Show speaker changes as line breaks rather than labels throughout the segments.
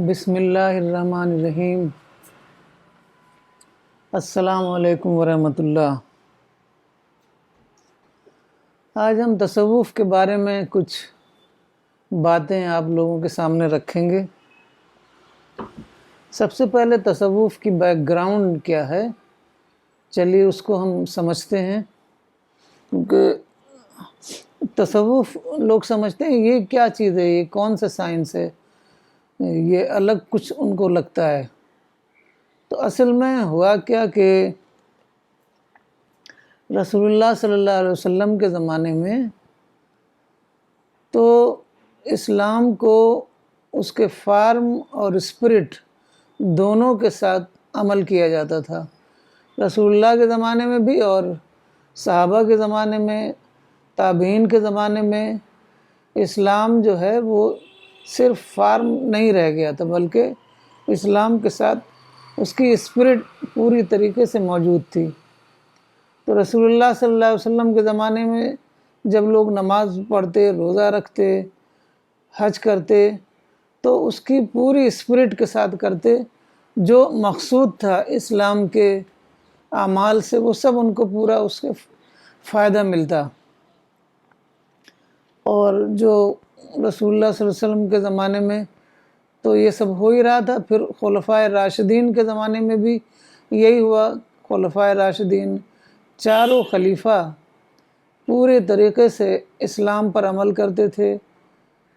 بسم اللہ الرحمن الرحیم۔ السلام علیکم ورحمۃ اللہ۔ آج ہم تصوف کے بارے میں کچھ باتیں آپ لوگوں کے سامنے رکھیں گے۔ سب سے پہلے تصوف کی بیک گراؤنڈ کیا ہے، چلیے اس کو ہم سمجھتے ہیں، کیونکہ تصوف لوگ سمجھتے ہیں یہ کیا چیز ہے، یہ کون سا سائنس ہے، یہ الگ کچھ ان کو لگتا ہے۔ تو اصل میں ہوا کیا کہ رسول اللہ صلی اللہ علیہ وسلم کے زمانے میں تو اسلام کو اس کے فارم اور اسپرٹ دونوں کے ساتھ عمل کیا جاتا تھا۔ رسول اللہ کے زمانے میں بھی اور صحابہ کے زمانے میں، تابعین کے زمانے میں اسلام جو ہے وہ صرف فارم نہیں رہ گیا تھا، بلکہ اسلام کے ساتھ اس کی اسپرٹ پوری طریقے سے موجود تھی۔ تو رسول اللہ صلی اللہ علیہ وسلم کے زمانے میں جب لوگ نماز پڑھتے، روزہ رکھتے، حج کرتے، تو اس کی پوری اسپرٹ کے ساتھ کرتے، جو مقصود تھا اسلام کے اعمال سے وہ سب ان کو پورا اس کے فائدہ ملتا۔ اور جو رسول اللہ صلی اللہ علیہ وسلم کے زمانے میں تو یہ سب ہو ہی رہا تھا، پھر خلفائے راشدین کے زمانے میں بھی یہی ہوا۔ خلفائے راشدین چاروں خلیفہ پورے طریقے سے اسلام پر عمل کرتے تھے۔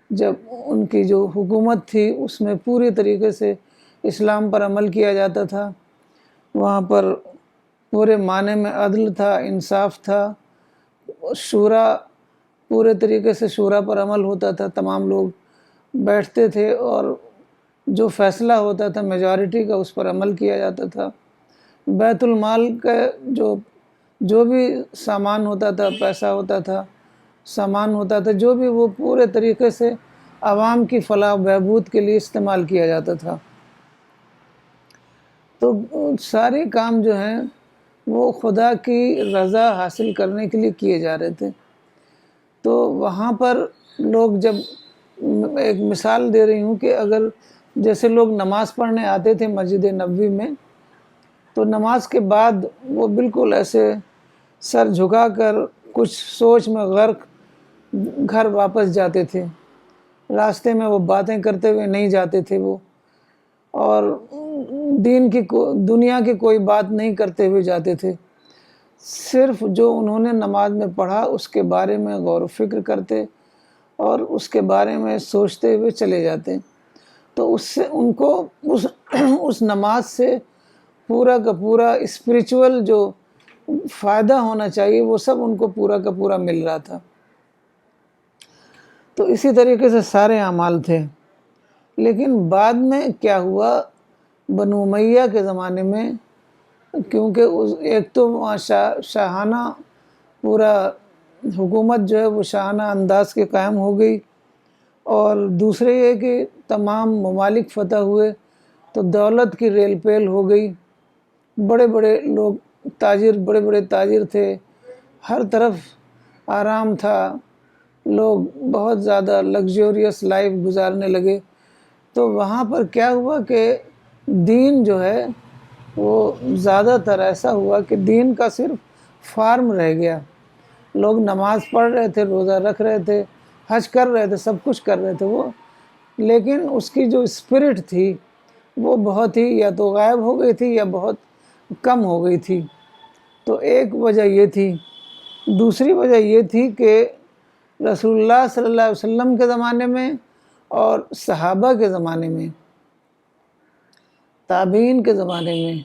جب ان کی جو حکومت تھی اس میں پوری طریقے سے اسلام پر عمل کیا جاتا تھا، وہاں پر پورے معنی میں عدل تھا، انصاف تھا، شورا پورے طریقے سے شورا پر عمل ہوتا تھا، تمام لوگ بیٹھتے تھے اور جو فیصلہ ہوتا تھا میجارٹی کا اس پر عمل کیا جاتا تھا۔ بیت المال کا جو بھی سامان ہوتا تھا، پیسہ ہوتا تھا، سامان ہوتا تھا، جو بھی وہ پورے طریقے سے عوام کی فلاح و بہبود کے لیے استعمال کیا جاتا تھا۔ تو سارے کام جو ہیں وہ خدا کی رضا حاصل کرنے کے لیے کیے جا رہے تھے۔ تو وہاں پر لوگ جب ایک مثال دے رہی ہوں کہ اگر جیسے لوگ نماز پڑھنے آتے تھے مسجد نبوی میں، تو نماز کے بعد وہ بالکل ایسے سر جھکا کر کچھ سوچ میں غرق گھر واپس جاتے تھے۔ راستے میں وہ باتیں کرتے ہوئے نہیں جاتے تھے وہ، اور دنیا کی کوئی بات نہیں کرتے ہوئے جاتے تھے۔ صرف جو انہوں نے نماز میں پڑھا اس کے بارے میں غور و فکر کرتے اور اس کے بارے میں سوچتے ہوئے چلے جاتے۔ تو اس سے ان کو اس نماز سے پورا کا پورا اسپریچول جو فائدہ ہونا چاہیے وہ سب ان کو پورا کا پورا مل رہا تھا۔ تو اسی طریقے سے سارے اعمال تھے۔ لیکن بعد میں کیا ہوا، بنو امیہ کے زمانے میں، کیونکہ ایک تو وہاں شاہانہ پورا حکومت جو ہے وہ شاہانہ انداز کے قائم ہو گئی، اور دوسرے یہ کہ تمام ممالک فتح ہوئے تو دولت کی ریل پیل ہو گئی۔ بڑے بڑے لوگ بڑے بڑے تاجر تھے، ہر طرف آرام تھا، لوگ بہت زیادہ لگزریس لائف گزارنے لگے۔ تو وہاں پر کیا ہوا کہ دین جو ہے وہ زیادہ تر ایسا ہوا کہ دین کا صرف فارم رہ گیا۔ لوگ نماز پڑھ رہے تھے، روزہ رکھ رہے تھے، حج کر رہے تھے، سب کچھ کر رہے تھے وہ، لیکن اس کی جو اسپرٹ تھی وہ بہت ہی یا تو غائب ہو گئی تھی یا بہت کم ہو گئی تھی۔ تو ایک وجہ یہ تھی۔ دوسری وجہ یہ تھی کہ رسول اللہ صلی اللہ علیہ وسلم کے زمانے میں اور صحابہ کے زمانے میں، تابعین کے زمانے میں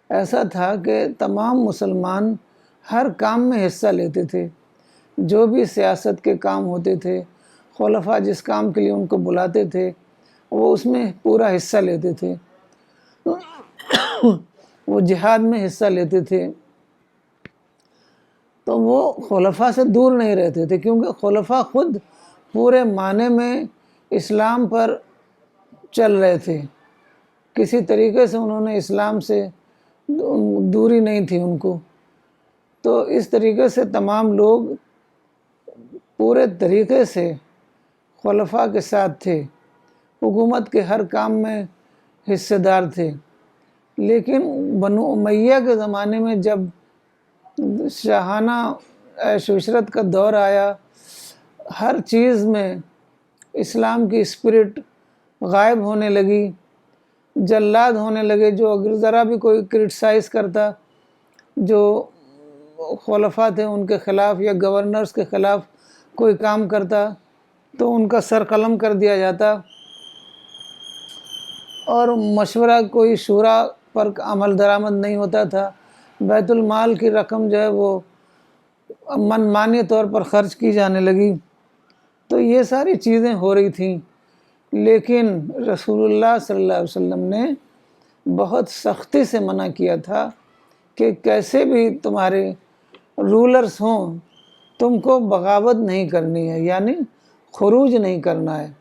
ایسا تھا کہ تمام مسلمان ہر کام میں حصہ لیتے تھے۔ جو بھی سیاست کے کام ہوتے تھے، خلفاء جس کام کے لیے ان کو بلاتے تھے وہ اس میں پورا حصہ لیتے تھے۔ وہ جہاد میں حصہ لیتے تھے۔ تو وہ خلفاء سے دور نہیں رہتے تھے، کیونکہ خلفاء خود پورے معنی میں اسلام پر چل رہے تھے۔ کسی طریقے سے انہوں نے اسلام سے دوری نہیں تھی ان کو۔ تو اس طریقے سے تمام لوگ پورے طریقے سے خلفاء کے ساتھ تھے۔ حکومت کے ہر کام میں حصے دار تھے، لیکن بنو امیہ کے زمانے میں جب شاہانہ عیش و عشرت کا دور آیا، ہر چیز میں اسلام کی اسپرٹ غائب ہونے لگی، جلاد ہونے لگے، جو اگر ذرا بھی کوئی کرٹیسائز کرتا، جو خلفاء تھے ان کے خلاف یا گورنرز کے خلاف کوئی کام کرتا تو ان کا سر قلم کر دیا جاتا، اور مشورہ کوئی شورا پر عمل درآمد نہیں ہوتا تھا، بیت المال کی رقم جو ہے وہ من مانی طور پر خرچ کی جانے لگی۔ تو یہ ساری چیزیں ہو رہی تھیں، لیکن رسول اللہ صلی اللہ علیہ وسلم نے بہت سختی سے منع کیا تھا کہ کیسے بھی تمہارے رولرز ہوں، تم کو بغاوت نہیں کرنی ہے، یعنی خروج نہیں کرنا ہے۔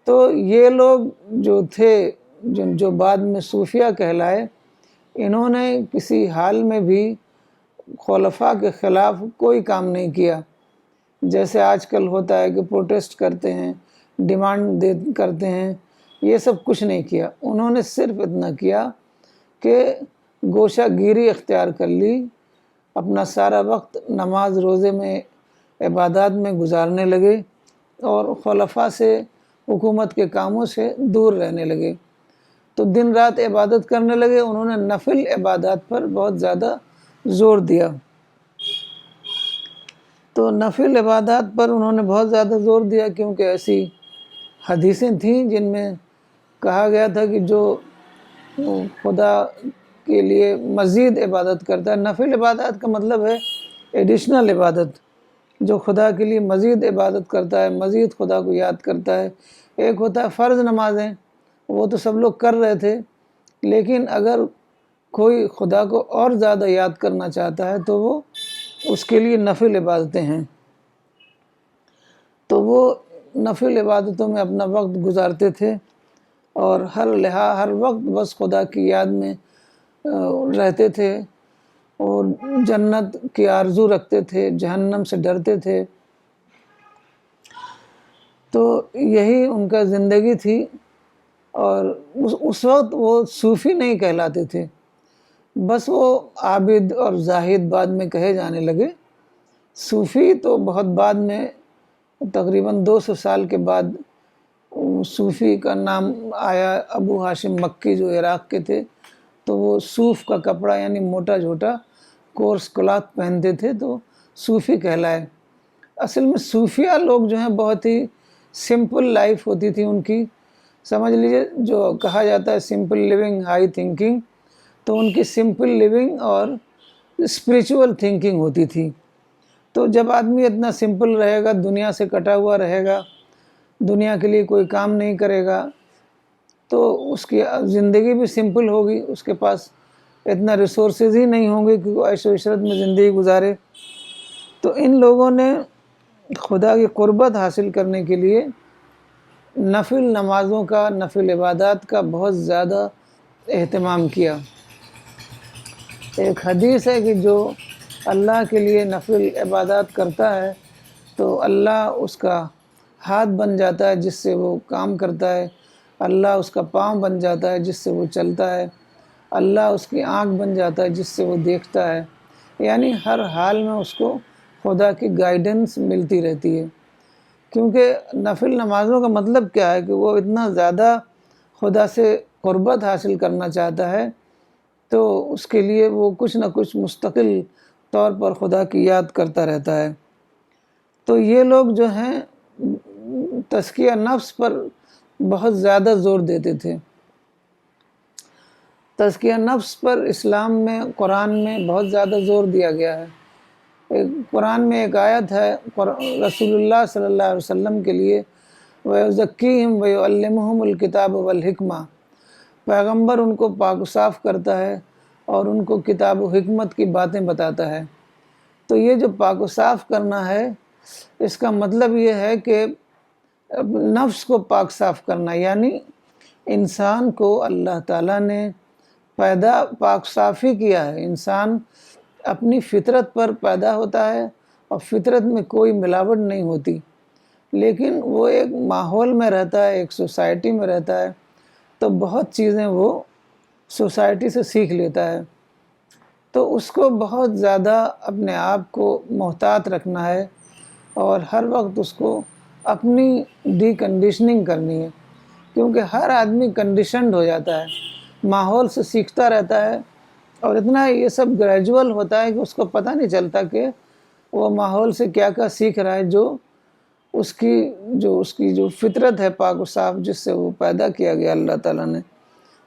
تو یہ لوگ جو تھے، جو بعد میں صوفیہ کہلائے، انہوں نے کسی حال میں بھی خلفاء کے خلاف کوئی کام نہیں کیا، جیسے آج کل ہوتا ہے کہ پروٹیسٹ کرتے ہیں، ڈیمانڈ کرتے ہیں، یہ سب کچھ نہیں کیا۔ انہوں نے صرف اتنا کیا کہ گوشہ گیری اختیار کر لی، اپنا سارا وقت نماز روزے میں عبادات میں گزارنے لگے، اور خلفاء سے، حکومت کے کاموں سے دور رہنے لگے۔ تو دن رات عبادت کرنے لگے۔ انہوں نے نفل عبادات پر بہت زیادہ زور دیا۔ تو نفل عبادات پر انہوں نے بہت زیادہ زور دیا، کیونکہ ایسی حدیثیں تھیں جن میں کہا گیا تھا کہ جو خدا کے لیے مزید عبادت کرتا ہے، نفل عبادات کا مطلب ہے ایڈیشنل عبادت، جو خدا کے لیے مزید عبادت کرتا ہے، مزید خدا کو یاد کرتا ہے۔ ایک ہوتا ہے فرض نمازیں، وہ تو سب لوگ کر رہے تھے، لیکن اگر کوئی خدا کو اور زیادہ یاد کرنا چاہتا ہے تو وہ اس کے لیے نفل عبادتیں ہیں۔ تو وہ نفل عبادتوں میں اپنا وقت گزارتے تھے، اور ہر وقت بس خدا کی یاد میں رہتے تھے، اور جنت کی آرزو رکھتے تھے، جہنم سے ڈرتے تھے۔ تو یہی ان کا زندگی تھی، اور اس وقت وہ صوفی نہیں کہلاتے تھے، بس وہ عابد اور زاہد بعد میں کہے جانے لگے۔ صوفی تو بہت بعد میں، تقریباً 200 سال کے بعد صوفی کا نام آیا۔ ابو ہاشم مکی جو عراق کے تھے، تو وہ صوف کا کپڑا یعنی موٹا جھوٹا کورس کلاتھ پہنتے تھے، تو صوفی کہلائے۔ اصل میں صوفیہ لوگ جو ہیں بہت ہی سمپل لائف ہوتی تھی ان کی، سمجھ لیجئے جو کہا جاتا ہے سمپل لیونگ ہائی تھنکنگ، تو ان کی سمپل لیونگ اور اسپریچول تھنکنگ ہوتی تھی۔ تو جب آدمی اتنا سمپل رہے گا، دنیا سے کٹا ہوا رہے گا، دنیا کے لیے کوئی کام نہیں کرے گا، تو اس کی زندگی بھی سمپل ہوگی، اس کے پاس اتنا ریسورسز ہی نہیں ہوں گے کہ وہ عیش و عشرت میں زندگی گزارے۔ تو ان لوگوں نے خدا کی قربت حاصل کرنے کے لیے نفل نمازوں کا، نفل عبادات کا بہت زیادہ اہتمام کیا۔ ایک حدیث ہے کہ جو اللہ کے لیے نفل عبادات کرتا ہے تو اللہ اس کا ہاتھ بن جاتا ہے جس سے وہ کام کرتا ہے، اللہ اس کا پاؤں بن جاتا ہے جس سے وہ چلتا ہے، اللہ اس کی آنکھ بن جاتا ہے جس سے وہ دیکھتا ہے، یعنی ہر حال میں اس کو خدا کی گائیڈنس ملتی رہتی ہے۔ کیونکہ نفل نمازوں کا مطلب کیا ہے کہ وہ اتنا زیادہ خدا سے قربت حاصل کرنا چاہتا ہے، تو اس کے لیے وہ کچھ نہ کچھ مستقل طور پر خدا کی یاد کرتا رہتا ہے۔ تو یہ لوگ جو ہیں تزکیہ نفس پر بہت زیادہ زور دیتے تھے۔ تزکیہ نفس پر اسلام میں، قرآن میں بہت زیادہ زور دیا گیا ہے۔ قرآن میں ایک آیت ہے رسول اللہ صلی اللہ علیہ وسلم کے لیے، وَيُزَكِّيهِمْ وَيُعَلِّمُهُمُ الْكِتَابَ وَالْحِكْمَةَ، پیغمبر ان کو پاک و صاف کرتا ہے اور ان کو کتاب و حکمت کی باتیں بتاتا ہے۔ تو یہ جو پاک و صاف کرنا ہے، اس کا مطلب یہ ہے کہ نفس کو پاک صاف کرنا، یعنی انسان کو اللہ تعالیٰ نے پیدا پاک صاف ہی کیا ہے۔ انسان اپنی فطرت پر پیدا ہوتا ہے، اور فطرت میں کوئی ملاوٹ نہیں ہوتی، لیکن وہ ایک ماحول میں رہتا ہے، ایک سوسائٹی میں رہتا ہے، تو بہت چیزیں وہ سوسائٹی سے سیکھ لیتا ہے۔ تو اس کو بہت زیادہ اپنے آپ کو محتاط رکھنا ہے، اور ہر وقت اس کو اپنی ڈی کنڈیشننگ کرنی ہے، کیونکہ ہر آدمی کنڈیشنڈ ہو جاتا ہے، ماحول سے سیکھتا رہتا ہے، اور اتنا یہ سب گریجول ہوتا ہے کہ اس کو پتہ نہیں چلتا کہ وہ ماحول سے کیا کیا سیکھ رہا ہے، جو اس کی جو فطرت ہے پاک و صاف، جس سے وہ پیدا کیا گیا، اللہ تعالیٰ نے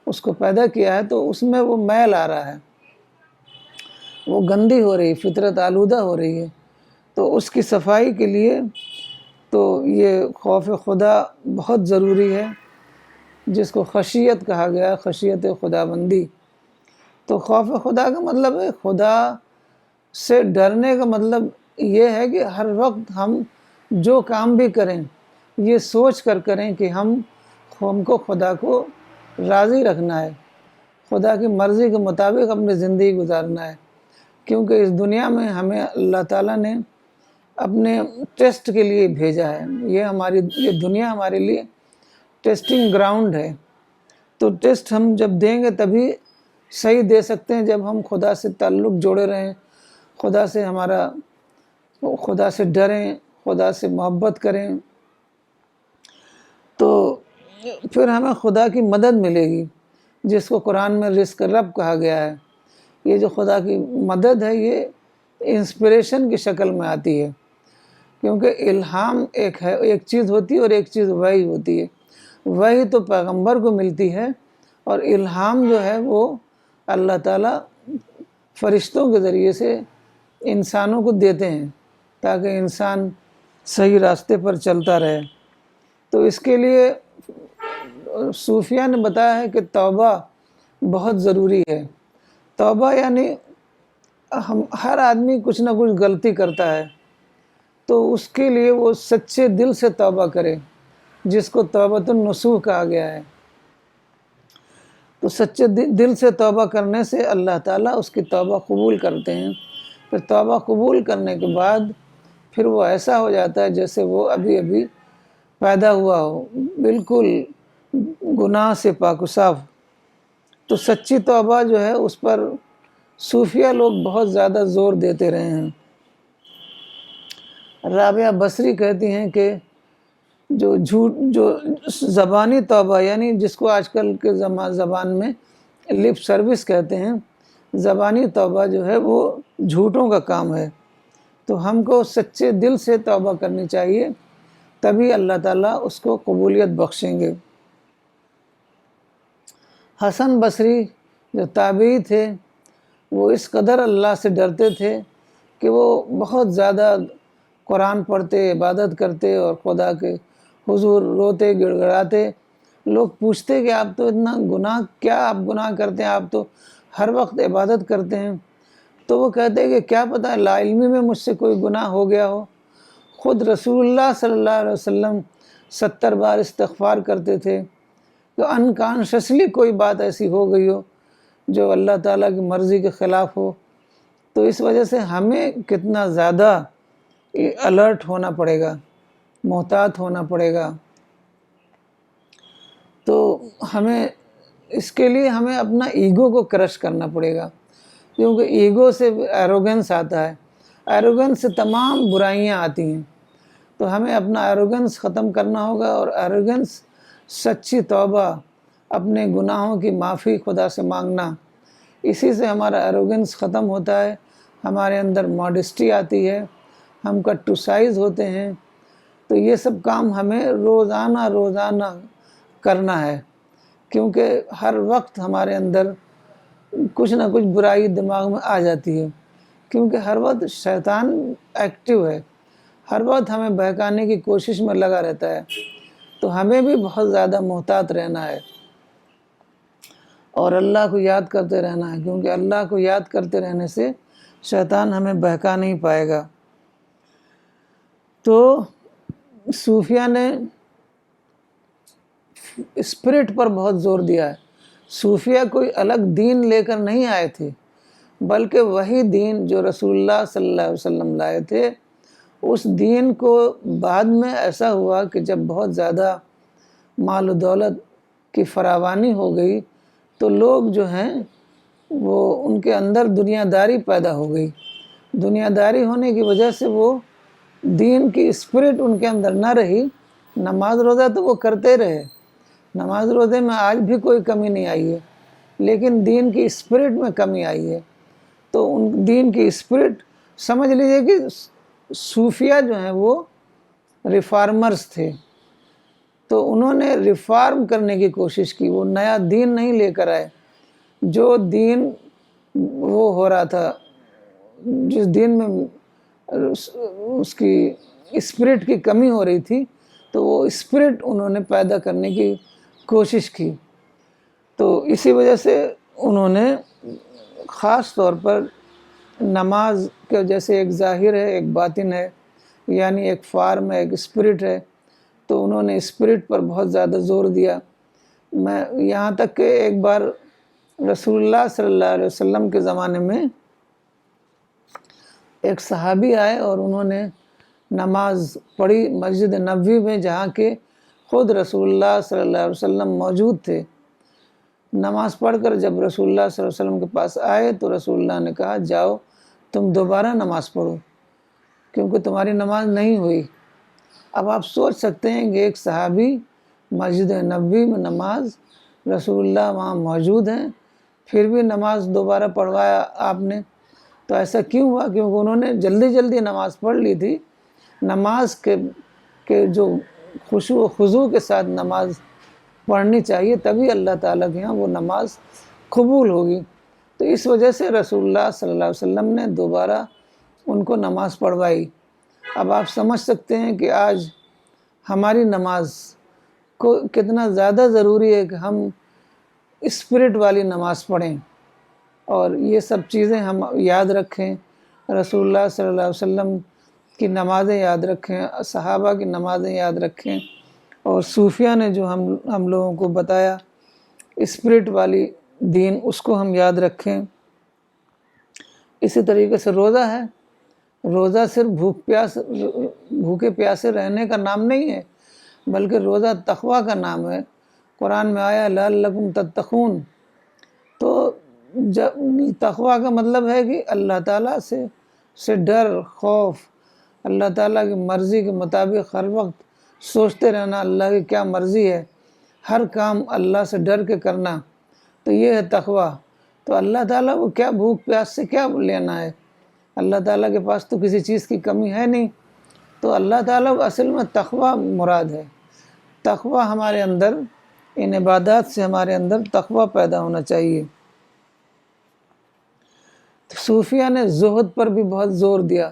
اس کو پیدا کیا ہے، تو اس میں وہ میل آ رہا ہے، وہ گندی ہو رہی ہے، فطرت آلودہ ہو رہی ہے۔ تو اس کی صفائی کے لیے تو یہ خوف خدا بہت ضروری ہے، جس کو خشیت کہا گیا، خشیت خدا بندی۔ تو خوف خدا کا مطلب ہے، خدا سے ڈرنے کا مطلب یہ ہے کہ ہر وقت ہم جو کام بھی کریں یہ سوچ کر کریں کہ ہم کو خدا کو راضی رکھنا ہے، خدا کی مرضی کے مطابق اپنی زندگی گزارنا ہے، کیونکہ اس دنیا میں ہمیں اللہ تعالیٰ نے اپنے ٹیسٹ کے لیے بھیجا ہے۔ یہ دنیا ہمارے لیے ٹیسٹنگ گراؤنڈ ہے۔ تو ٹیسٹ ہم جب دیں گے تبھی صحیح دے سکتے ہیں، جب ہم خدا سے تعلق جوڑے رہیں، خدا سے ڈریں، خدا سے محبت کریں، تو پھر ہمیں خدا کی مدد ملے گی، جس کو قرآن میں رزق رب کہا گیا ہے۔ یہ جو خدا کی مدد ہے، یہ انسپریشن کی شکل میں آتی ہے، کیونکہ الہام ایک چیز ہوتی ہے اور ایک چیز وحی ہوتی ہے۔ وحی تو پیغمبر کو ملتی ہے، اور الہام جو ہے وہ اللہ تعالیٰ فرشتوں کے ذریعے سے انسانوں کو دیتے ہیں، تاکہ انسان صحیح راستے پر چلتا رہے۔ تو اس کے لیے صوفیہ نے بتایا ہے کہ توبہ بہت ضروری ہے۔ توبہ یعنی ہر آدمی کچھ نہ کچھ غلطی کرتا ہے، تو اس کے لیے وہ سچے دل سے توبہ کرے، جس کو توبۃ النصوح کہا گیا ہے۔ تو سچے دل سے توبہ کرنے سے اللہ تعالیٰ اس کی توبہ قبول کرتے ہیں۔ پھر توبہ قبول کرنے کے بعد پھر وہ ایسا ہو جاتا ہے جیسے وہ ابھی ابھی پیدا ہوا ہو، بالکل گناہ سے پاک و صاف۔ تو سچی توبہ جو ہے اس پر صوفیہ لوگ بہت زیادہ زور دیتے رہے ہیں۔ رابعہ بصری کہتی ہیں کہ جو زبانی توبہ، یعنی جس کو آج کل کے زبان میں لپ سروس کہتے ہیں، زبانی توبہ جو ہے وہ جھوٹوں کا کام ہے۔ تو ہم کو سچے دل سے توبہ کرنی چاہیے، تبھی اللہ تعالیٰ اس کو قبولیت بخشیں گے۔ حسن بصری جو تابعی تھے، وہ اس قدر اللہ سے ڈرتے تھے کہ وہ بہت زیادہ قرآن پڑھتے، عبادت کرتے، اور خدا کے حضور روتے گڑ گڑاتے۔ لوگ پوچھتے کہ آپ تو اتنا گناہ، کیا آپ گناہ کرتے ہیں، آپ تو ہر وقت عبادت کرتے ہیں؟ تو وہ کہتے کہ کیا پتہ لا علمی میں مجھ سے کوئی گناہ ہو گیا ہو۔ خود رسول اللہ صلی اللہ علیہ وسلم 70 بار استغفار کرتے تھے، تو انکانشسلی کوئی بات ایسی ہو گئی ہو جو اللہ تعالیٰ کی مرضی کے خلاف ہو۔ تو اس وجہ سے ہمیں کتنا زیادہ الرٹ ہونا پڑے گا، محتاط ہونا پڑے گا۔ تو اس کے لیے ہمیں اپنا ایگو کو کرش کرنا پڑے گا، کیونکہ ایگو سے ایروگنس آتا ہے، ایروگنس سے تمام برائیاں آتی ہیں۔ تو ہمیں اپنا ایروگنس ختم کرنا ہوگا، اور ایروگنس سچی توبہ، اپنے گناہوں کی معافی خدا سے مانگنا، اسی سے ہمارا ایروگنس ختم ہوتا ہے، ہمارے اندر ماڈسٹی آتی ہے، ہم کٹ ٹو سائز ہوتے ہیں۔ تو یہ سب کام ہمیں روزانہ کرنا ہے، کیونکہ ہر وقت ہمارے اندر کچھ نہ کچھ برائی دماغ میں آ جاتی ہے، کیونکہ ہر وقت شیطان ایکٹیو ہے، ہر وقت ہمیں بہکانے کی کوشش میں لگا رہتا ہے۔ تو ہمیں بھی بہت زیادہ محتاط رہنا ہے، اور اللہ کو یاد کرتے رہنا ہے، کیونکہ اللہ کو یاد کرتے رہنے سے شیطان ہمیں بہکا نہیں پائے گا۔ تو صوفیہ نے اسپرٹ پر بہت زور دیا ہے۔ صوفیہ کوئی الگ دین لے کر نہیں آئے تھے، بلکہ وہی دین جو رسول اللہ صلی اللہ علیہ وسلم لائے تھے، اس دین کو بعد میں ایسا ہوا کہ جب بہت زیادہ مال و دولت کی فراوانی ہو گئی تو لوگ جو ہیں وہ ان کے اندر دنیا داری پیدا ہو گئی. دنیا داری ہونے کی وجہ سے وہ دین کی اسپرٹ ان کے اندر نہ رہی. نماز روزہ تو وہ کرتے رہے، نماز روزے میں آج بھی کوئی کمی نہیں آئی ہے، لیکن دین کی اسپرٹ میں کمی آئی ہے. تو ان دین کی اسپرٹ سمجھ لیجئے کہ صوفیہ جو ہیں وہ ریفارمرز تھے، تو انہوں نے ریفارم کرنے کی کوشش کی. وہ نیا دین نہیں لے کر آئے. جو دین وہ ہو رہا تھا، جس دین میں اس کی اسپرٹ کی کمی ہو رہی تھی، تو وہ اسپرٹ انہوں نے پیدا کرنے کی کوشش کی. تو اسی وجہ سے انہوں نے خاص طور پر نماز کے جیسے ایک ظاہر ہے ایک باطن ہے، یعنی ایک فارم ہے ایک اسپرٹ ہے، تو انہوں نے اسپرٹ پر بہت زیادہ زور دیا. میں یہاں تک کہ ایک بار رسول اللہ صلی اللہ علیہ وسلم کے زمانے میں ایک صحابی آئے اور انہوں نے نماز پڑھی مسجد نبوی میں، جہاں کے خود رسول اللہ صلی اللہ علیہ وسلم موجود تھے. نماز پڑھ کر جب رسول اللہ صلی اللہ علیہ وسلم کے پاس آئے تو رسول اللہ نے کہا جاؤ تم دوبارہ نماز پڑھو کیونکہ تمہاری نماز نہیں ہوئی. اب آپ سوچ سکتے ہیں کہ ایک صحابی مسجد نبوی میں نماز، رسول اللہ وہاں موجود ہیں، پھر بھی نماز دوبارہ پڑھوایا آپ نے. تو ایسا کیوں ہوا؟ کیونکہ انہوں نے جلدی جلدی نماز پڑھ لی تھی. نماز کے جو خشوع و خضوع کے ساتھ نماز پڑھنی چاہیے، تبھی اللہ تعالیٰ کے ہاں وہ نماز قبول ہوگی. تو اس وجہ سے رسول اللہ صلی اللہ علیہ وسلم نے دوبارہ ان کو نماز پڑھوائی. اب آپ سمجھ سکتے ہیں کہ آج ہماری نماز کو کتنا زیادہ ضروری ہے کہ ہم اسپرٹ والی نماز پڑھیں اور یہ سب چیزیں ہم یاد رکھیں. رسول اللہ صلی اللہ علیہ وسلم کی نمازیں یاد رکھیں، صحابہ کی نمازیں یاد رکھیں، اور صوفیہ نے جو ہم لوگوں کو بتایا اسپرٹ والی دین، اس کو ہم یاد رکھیں. اسی طریقے سے روزہ ہے. روزہ صرف بھوکے پیاسے رہنے کا نام نہیں ہے، بلکہ روزہ تقویٰ کا نام ہے. قرآن میں آیا لعلکم تتقون. تو تقویٰ کا مطلب ہے کہ اللہ تعالیٰ سے ڈر، خوف، اللہ تعالیٰ کی مرضی کے مطابق ہر وقت سوچتے رہنا اللہ کی کیا مرضی ہے، ہر کام اللہ سے ڈر کے کرنا. تو یہ ہے تقویٰ. تو اللہ تعالیٰ کو کیا بھوک پیاس سے کیا لینا ہے؟ اللہ تعالیٰ کے پاس تو کسی چیز کی کمی ہے نہیں. تو اللہ تعالیٰ کو اصل میں تقویٰ مراد ہے. تقویٰ ہمارے اندر، ان عبادات سے ہمارے اندر تقویٰ پیدا ہونا چاہیے. صوفیہ نے زہد پر بھی بہت زور دیا.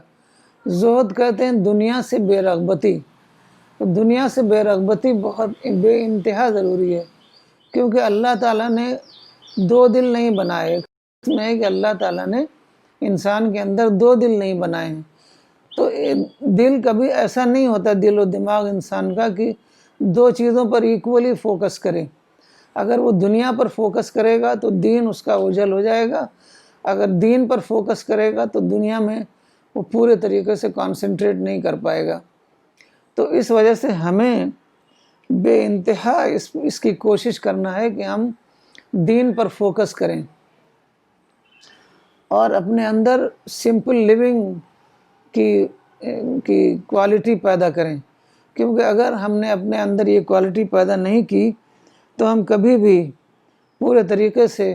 زہد کہتے ہیں دنیا سے بے رغبتی. دنیا سے بے رغبتی بہت بے انتہا ضروری ہے، کیونکہ اللہ تعالیٰ نے دو دل نہیں بنائے. اس میں ہے کہ اللہ تعالیٰ نے انسان کے اندر دو دل نہیں بنائے ہیں. تو دل کبھی ایسا نہیں ہوتا، دل و دماغ انسان کا، کہ دو چیزوں پر ایکولی فوکس کرے. اگر وہ دنیا پر فوکس کرے گا تو دین اس کا اوجھل ہو جائے گا، اگر دین پر فوکس کرے گا تو دنیا میں وہ پورے طریقے سے کانسنٹریٹ نہیں کر پائے گا. تو اس وجہ سے ہمیں بے انتہا اس کی کوشش کرنا ہے کہ ہم دین پر فوکس کریں اور اپنے اندر سمپل لیونگ کی کوالٹی پیدا کریں. کیونکہ اگر ہم نے اپنے اندر یہ کوالٹی پیدا نہیں کی تو ہم کبھی بھی پورے طریقے سے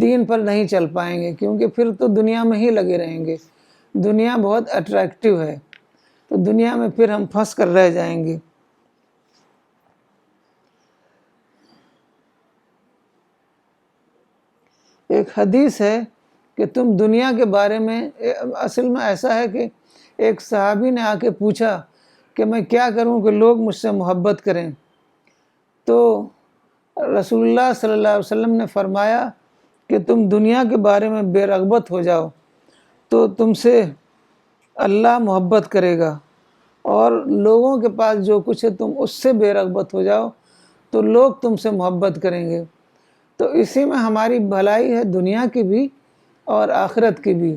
دین پر نہیں چل پائیں گے، کیونکہ پھر تو دنیا میں ہی لگے رہیں گے. دنیا بہت اٹریکٹیو ہے، تو دنیا میں پھر ہم پھنس کر رہ جائیں گے. ایک حدیث ہے کہ تم دنیا کے بارے میں، اصل میں ایسا ہے کہ ایک صحابی نے آ کے پوچھا کہ میں کیا کروں کہ لوگ مجھ سے محبت کریں. تو رسول اللہ صلی اللہ علیہ وسلم نے فرمایا کہ تم دنیا کے بارے میں بے رغبت ہو جاؤ تو تم سے اللہ محبت کرے گا، اور لوگوں کے پاس جو کچھ ہے تم اس سے بے رغبت ہو جاؤ تو لوگ تم سے محبت کریں گے. تو اسی میں ہماری بھلائی ہے، دنیا کی بھی اور آخرت کی بھی.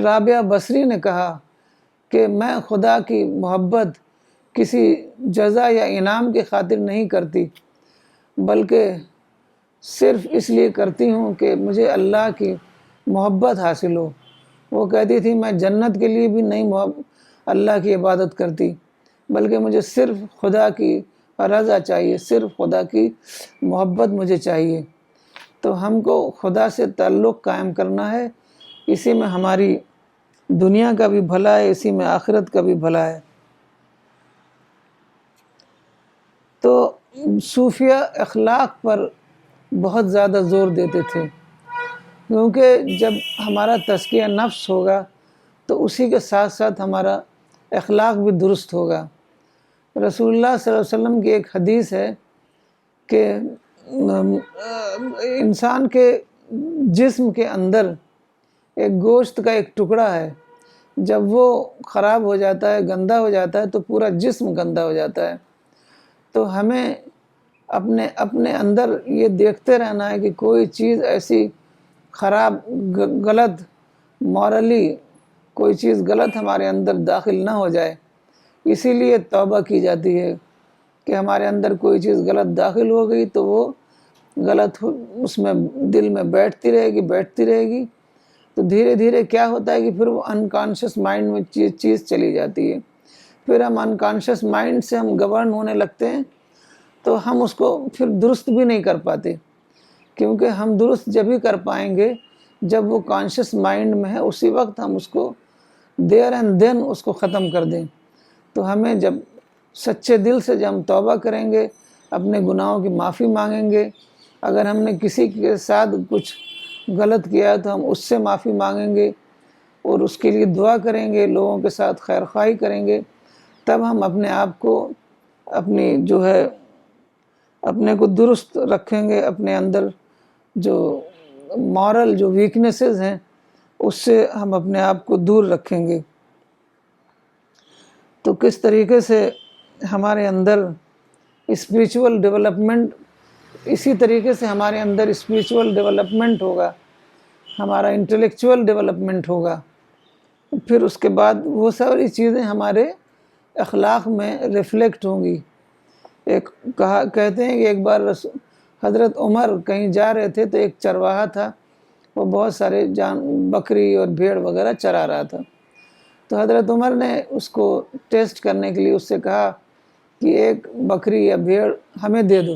رابعہ بصری نے کہا کہ میں خدا کی محبت کسی جزا یا انعام کی خاطر نہیں کرتی، بلکہ صرف اس لیے کرتی ہوں کہ مجھے اللہ کی محبت حاصل ہو۔ وہ کہتی تھی میں جنت کے لیے بھی نہیں اللہ کی عبادت کرتی، بلکہ مجھے صرف خدا کی رضا چاہیے، صرف خدا کی محبت مجھے چاہیے۔ تو ہم کو خدا سے تعلق قائم کرنا ہے، اسی میں ہماری دنیا کا بھی بھلا ہے، اسی میں آخرت کا بھی بھلا ہے۔ تو صوفیہ اخلاق پر بہت زیادہ زور دیتے تھے، کیونکہ جب ہمارا تزکیہ نفس ہوگا تو اسی کے ساتھ ساتھ ہمارا اخلاق بھی درست ہوگا۔ رسول اللہ صلی اللہ علیہ وسلم کی ایک حدیث ہے کہ انسان کے جسم کے اندر ایک گوشت کا ایک ٹکڑا ہے، جب وہ خراب ہو جاتا ہے، گندا ہو جاتا ہے، تو پورا جسم گندا ہو جاتا ہے۔ تو ہمیں اپنے اندر یہ دیکھتے رہنا ہے کہ کوئی چیز ایسی خراب غلط مورلی کوئی چیز غلط ہمارے اندر داخل نہ ہو جائے۔ اسی لیے توبہ کی جاتی ہے کہ ہمارے اندر کوئی چیز غلط داخل ہو گئی تو وہ غلط اس میں دل میں بیٹھتی رہے گی، تو دھیرے دھیرے کیا ہوتا ہے کہ پھر وہ انکانشس مائنڈ میں چیز چلی جاتی ہے، پھر ہم انکانشس مائنڈ سے ہم گورن ہونے لگتے ہیں، تو ہم اس کو پھر درست بھی نہیں کر پاتے، کیونکہ ہم درست جب ہی کر پائیں گے جب وہ کانشس مائنڈ میں ہے، اسی وقت ہم اس کو دیر اینڈ دین اس کو ختم کر دیں۔ تو ہمیں جب سچے دل سے جب ہم توبہ کریں گے، اپنے گناہوں کی معافی مانگیں گے، اگر ہم نے کسی کے ساتھ کچھ غلط کیا تو ہم اس سے معافی مانگیں گے اور اس کے لیے دعا کریں گے، لوگوں کے ساتھ خیر خواہی کریں گے، تب ہم اپنے آپ کو اپنے کو درست رکھیں گے، اپنے اندر جو مورل جو ویکنیسز ہیں اس سے ہم اپنے آپ کو دور رکھیں گے۔ تو کس طریقے سے ہمارے اندر اسپریچول ڈیولپمنٹ، اسی طریقے سے ہمارے اندر اسپریچول ڈیولپمنٹ ہوگا، ہمارا انٹلیکچول ڈیولپمنٹ ہوگا، پھر اس کے بعد وہ ساری چیزیں ہمارے اخلاق میں ریفلیکٹ ہوں گی۔ کہتے ہیں کہ ایک بار حضرت عمر کہیں جا رہے تھے تو ایک چرواہا تھا، وہ بہت سارے بکری اور بھیڑ وغیرہ چرا رہا تھا، تو حضرت عمر نے اس کو ٹیسٹ کرنے کے لیے اس سے کہا کہ ایک بکری یا بھیڑ ہمیں دے دو،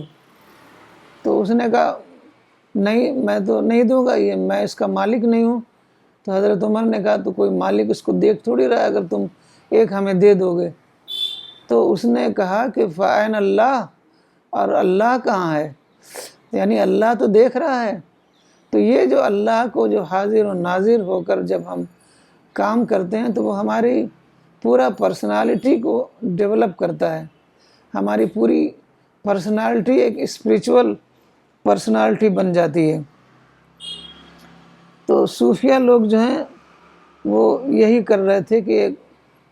تو اس نے کہا نہیں، میں تو نہیں دوں گا، یہ میں اس کا مالک نہیں ہوں۔ تو حضرت عمر نے کہا تو کوئی مالک اس کو دیکھ تھوڑی رہا ہے، اگر تم ایک ہمیں دے دو گے۔ تو اس نے کہا کہ فَأَيْنَ اللَّهُ، اور اللہ کہاں ہے، یعنی اللہ تو دیکھ رہا ہے۔ تو یہ جو اللہ کو جو حاضر و ناظر ہو کر جب ہم کام کرتے ہیں تو وہ ہماری پورا پرسنالٹی کو ڈیولپ کرتا ہے، ہماری پوری پرسنالٹی ایک اسپریچول پرسنالٹی بن جاتی ہے۔ تو صوفیہ لوگ جو ہیں وہ یہی کر رہے تھے کہ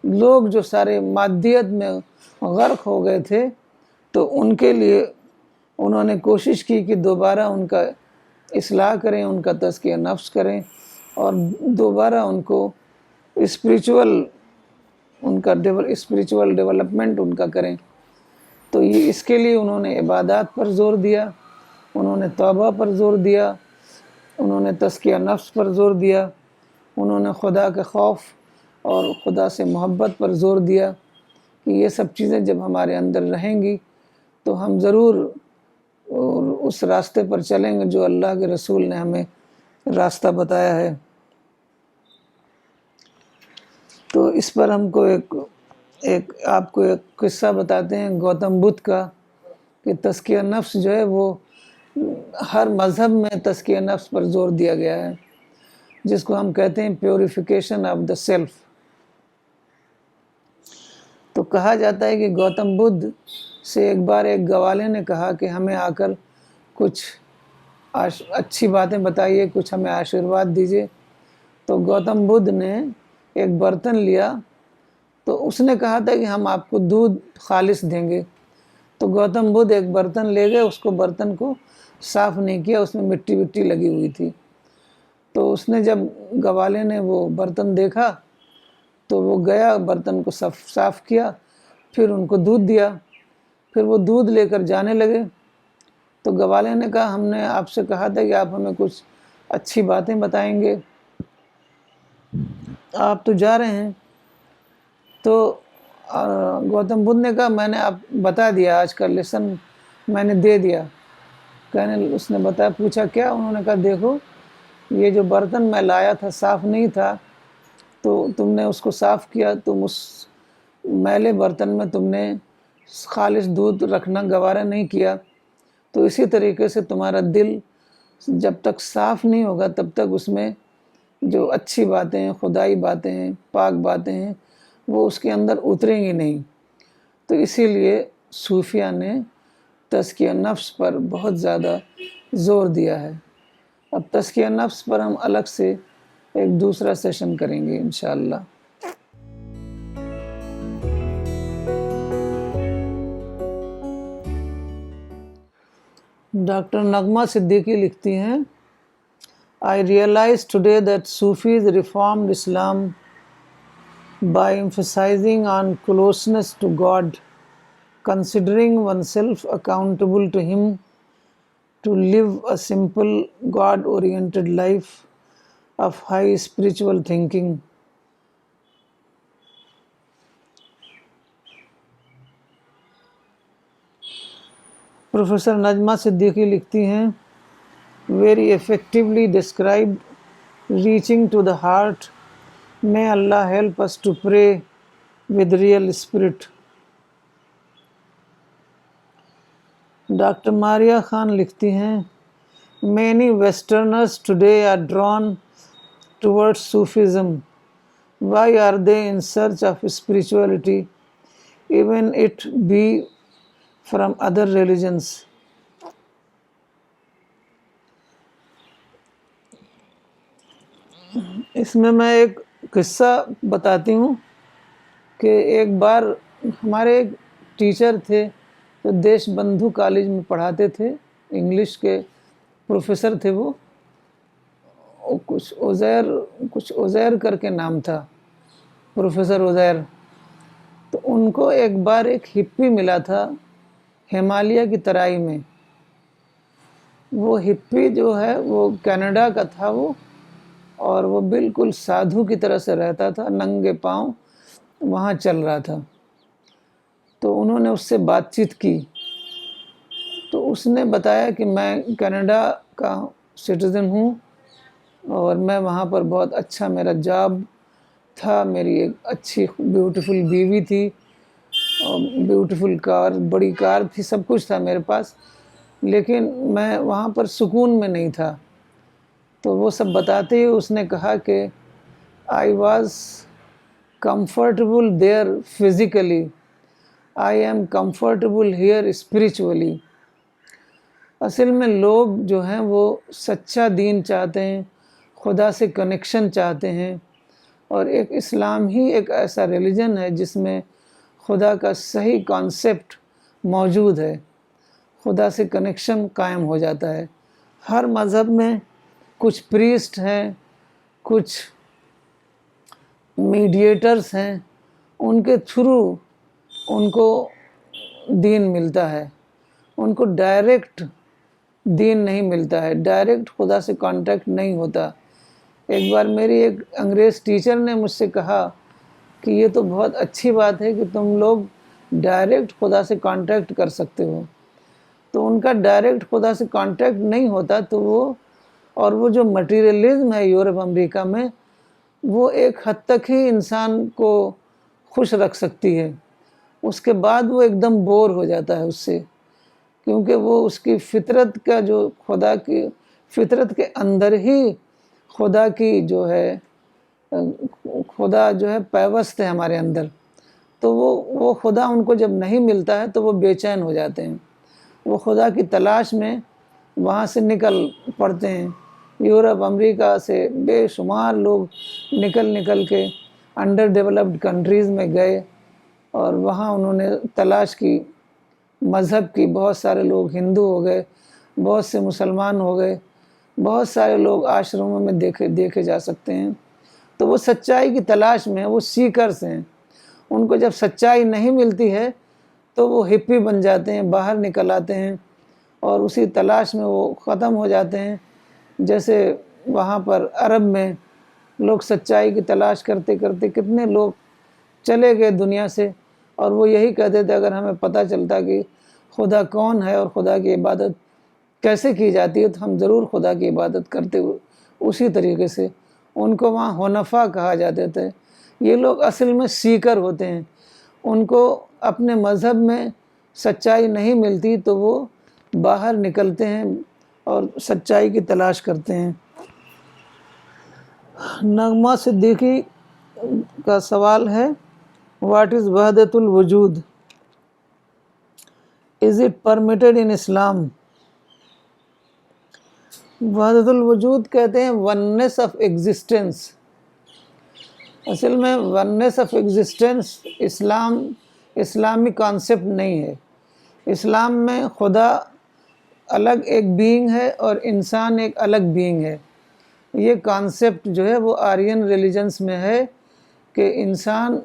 لوگ جو سارے مادیت میں غرق ہو گئے تھے تو ان کے لیے انہوں نے کوشش کی کہ دوبارہ ان کا اصلاح کریں، ان کا تزکیہ نفس کریں اور دوبارہ ان کو اسپریچول ڈیولپمنٹ ان کا کریں۔ تو یہ اس کے لیے انہوں نے عبادات پر زور دیا، انہوں نے توبہ پر زور دیا، انہوں نے تزکیہ نفس پر زور دیا، انہوں نے خدا کے خوف اور خدا سے محبت پر زور دیا کہ یہ سب چیزیں جب ہمارے اندر رہیں گی تو ہم ضرور اس راستے پر چلیں گے جو اللہ کے رسول نے ہمیں راستہ بتایا ہے۔ تو اس پر ہم کو آپ کو ایک قصہ بتاتے ہیں گوتم بدھ کا، کہ تزکیہ نفس جو ہے وہ ہر مذہب میں تزکیہ نفس پر زور دیا گیا ہے، جس کو ہم کہتے ہیں پیوریفیکیشن آف دا سیلف۔ تو کہا جاتا ہے کہ گوتم بدھ سے ایک بار ایک گوالے نے کہا کہ ہمیں آ کر کچھ اچھی باتیں بتائیے، کچھ ہمیں آشیرواد دیجیے۔ تو گوتم بدھ نے ایک برتن لیا، تو اس نے کہا تھا کہ ہم آپ کو دودھ خالص دیں گے۔ تو گوتم بدھ ایک برتن لے گئے، اس کو برتن کو صاف نہیں کیا، اس میں مٹی لگی ہوئی تھی۔ تو اس نے جب گوالے نے وہ برتن دیکھا تو وہ گیا برتن کو صاف کیا، پھر ان کو دودھ دیا، پھر وہ دودھ لے کر جانے لگے۔ تو گوالے نے کہا ہم نے آپ سے کہا تھا کہ آپ ہمیں کچھ اچھی باتیں بتائیں گے، آپ تو جا رہے ہیں۔ تو گوتم بدھ نے کہا میں نے آپ بتا دیا، آج کا لیسن میں نے دے دیا۔ اس نے بتایا، پوچھا کیا؟ انہوں نے کہا دیکھو یہ جو برتن میں لایا تھا صاف نہیں تھا، تو تم نے اس کو صاف کیا، تم اس میلے برتن میں تم نے خالص دودھ رکھنا گوارا نہیں کیا، تو اسی طریقے سے تمہارا دل جب تک صاف نہیں ہوگا تب تک اس میں جو اچھی باتیں ہیں، خدائی باتیں ہیں، پاک باتیں ہیں، وہ اس کے اندر اتریں گی نہیں۔ تو اسی لیے صوفیہ نے تزکیہ نفس پر بہت زیادہ زور دیا ہے۔ اب تزکیہ نفس پر ہم الگ سے ایک دوسرا سیشن کریں گے انشاءاللہ۔ ڈاکٹر نغمہ صدیقی لکھتی ہیں، I realize today that Sufis reformed Islam by emphasizing on closeness to God, considering oneself accountable to Him, to live a simple, God-oriented life of high spiritual thinking. Professor Najma Siddiqui لکھتی ہیں، very effectively described reaching to the heart. May Allah help us to pray with real spirit. Doctor Maria Khan لکھتی ہیں، many Westerners today are drawn towards Sufism. Why are they in search of spirituality, even it be from other religions? اس میں ایک قصہ بتاتی ہوں کہ ایک بار ہمارے ایک ٹیچر تھے جو دیش بندھو کالج میں پڑھاتے تھے، انگلش کے پروفیسر تھے وہ کچھ عزیر کر کے نام تھا، پروفیسر عزیر۔ تو ان کو ایک بار ایک ہپی ملا تھا ہمالیہ کی ترائی میں۔ وہ ہپی جو ہے وہ کینیڈا کا تھا وہ، اور وہ بالکل سادھو کی طرح سے رہتا تھا، ننگے پاؤں وہاں چل رہا تھا۔ تو انہوں نے اس سے بات چیت کی، تو اس نے بتایا کہ میں کینیڈا کا سٹیزن ہوں اور میں وہاں پر بہت اچھا میرا جاب تھا، میری ایک اچھی بیوٹیفل بیوی تھی، اور بیوٹیفل کار، بڑی کار تھی، سب کچھ تھا میرے پاس، لیکن میں وہاں پر سکون میں نہیں تھا۔ تو وہ سب بتاتے ہی اس نے کہا کہ I was comfortable there physically, I am comfortable here spiritually. اصل میں لوگ جو ہیں وہ سچا دین چاہتے ہیں، خدا سے کنیکشن چاہتے ہیں، اور ایک اسلام ہی ایک ایسا ریلیجن ہے جس میں خدا کا صحیح کانسیپٹ موجود ہے، خدا سے کنیکشن قائم ہو جاتا ہے۔ ہر مذہب میں کچھ پریسٹ ہیں، کچھ میڈیٹرز ہیں، ان کے تھرو ان کو دین ملتا ہے، ان کو ڈائریکٹ دین نہیں ملتا ہے، ڈائریکٹ خدا سے کانٹیکٹ نہیں ہوتا۔ ایک بار میری ایک انگریز ٹیچر نے مجھ سے کہا کہ یہ تو بہت اچھی بات ہے کہ تم لوگ ڈائریکٹ خدا سے کانٹیکٹ کر سکتے ہو۔ تو ان کا ڈائریکٹ خدا سے کانٹیکٹ نہیں ہوتا، تو وہ جو مٹیریلزم ہے یورپ امریکہ میں، وہ ایک حد تک ہی انسان کو خوش رکھ سکتی ہے، اس کے بعد وہ ایک دم بور ہو جاتا ہے اس سے، کیونکہ وہ اس کی فطرت کا جو خدا کی فطرت کے اندر ہی خدا کی جو ہے خدا جو ہے پیوست ہے ہمارے اندر، تو وہ خدا ان کو جب نہیں ملتا ہے تو وہ بے چین ہو جاتے ہیں، وہ خدا کی تلاش میں وہاں سے نکل پڑتے ہیں۔ یورپ امریکہ سے بے شمار لوگ نکل کے انڈر ڈیولپڈ کنٹریز میں گئے، اور وہاں انہوں نے تلاش کی مذہب کی، بہت سارے لوگ ہندو ہو گئے، بہت سے مسلمان ہو گئے، بہت سارے لوگ آشرموں میں دیکھے جا سکتے ہیں، تو وہ سچائی کی تلاش میں ہیں، وہ سیکرز ہیں۔ ان کو جب سچائی نہیں ملتی ہے تو وہ ہپی بن جاتے ہیں، باہر نکل آتے ہیں اور اسی تلاش میں وہ ختم ہو جاتے ہیں۔ جیسے وہاں پر عرب میں لوگ سچائی کی تلاش کرتے کرتے کتنے لوگ چلے گئے دنیا سے، اور وہ یہی کہتے تھے اگر ہمیں پتہ چلتا کہ خدا کون ہے اور خدا کی عبادت کیسے کی جاتی ہے تو ہم ضرور خدا کی عبادت کرتے ہوئے اسی طریقے سے۔ ان کو وہاں حنفاء کہا جاتے تھے۔ یہ لوگ اصل میں سیکر ہوتے ہیں، ان کو اپنے مذہب میں سچائی نہیں ملتی تو وہ باہر نکلتے ہیں اور سچائی کی تلاش کرتے ہیں۔ نغمہ صدیقی کا سوال ہے، واٹ از وحدت الوجود؟ از اٹ پرمیٹڈ ان اسلام؟ وحدت الوجود کہتے ہیں وننس آف ایگزسٹنس۔ اصل میں وننس آف ایگزسٹنس اسلامی کانسیپٹ نہیں ہے۔ اسلام میں خدا الگ ایک بینگ ہے اور انسان ایک الگ بینگ ہے۔ یہ کانسیپٹ جو ہے وہ آرین ریلیجنس میں ہے کہ انسان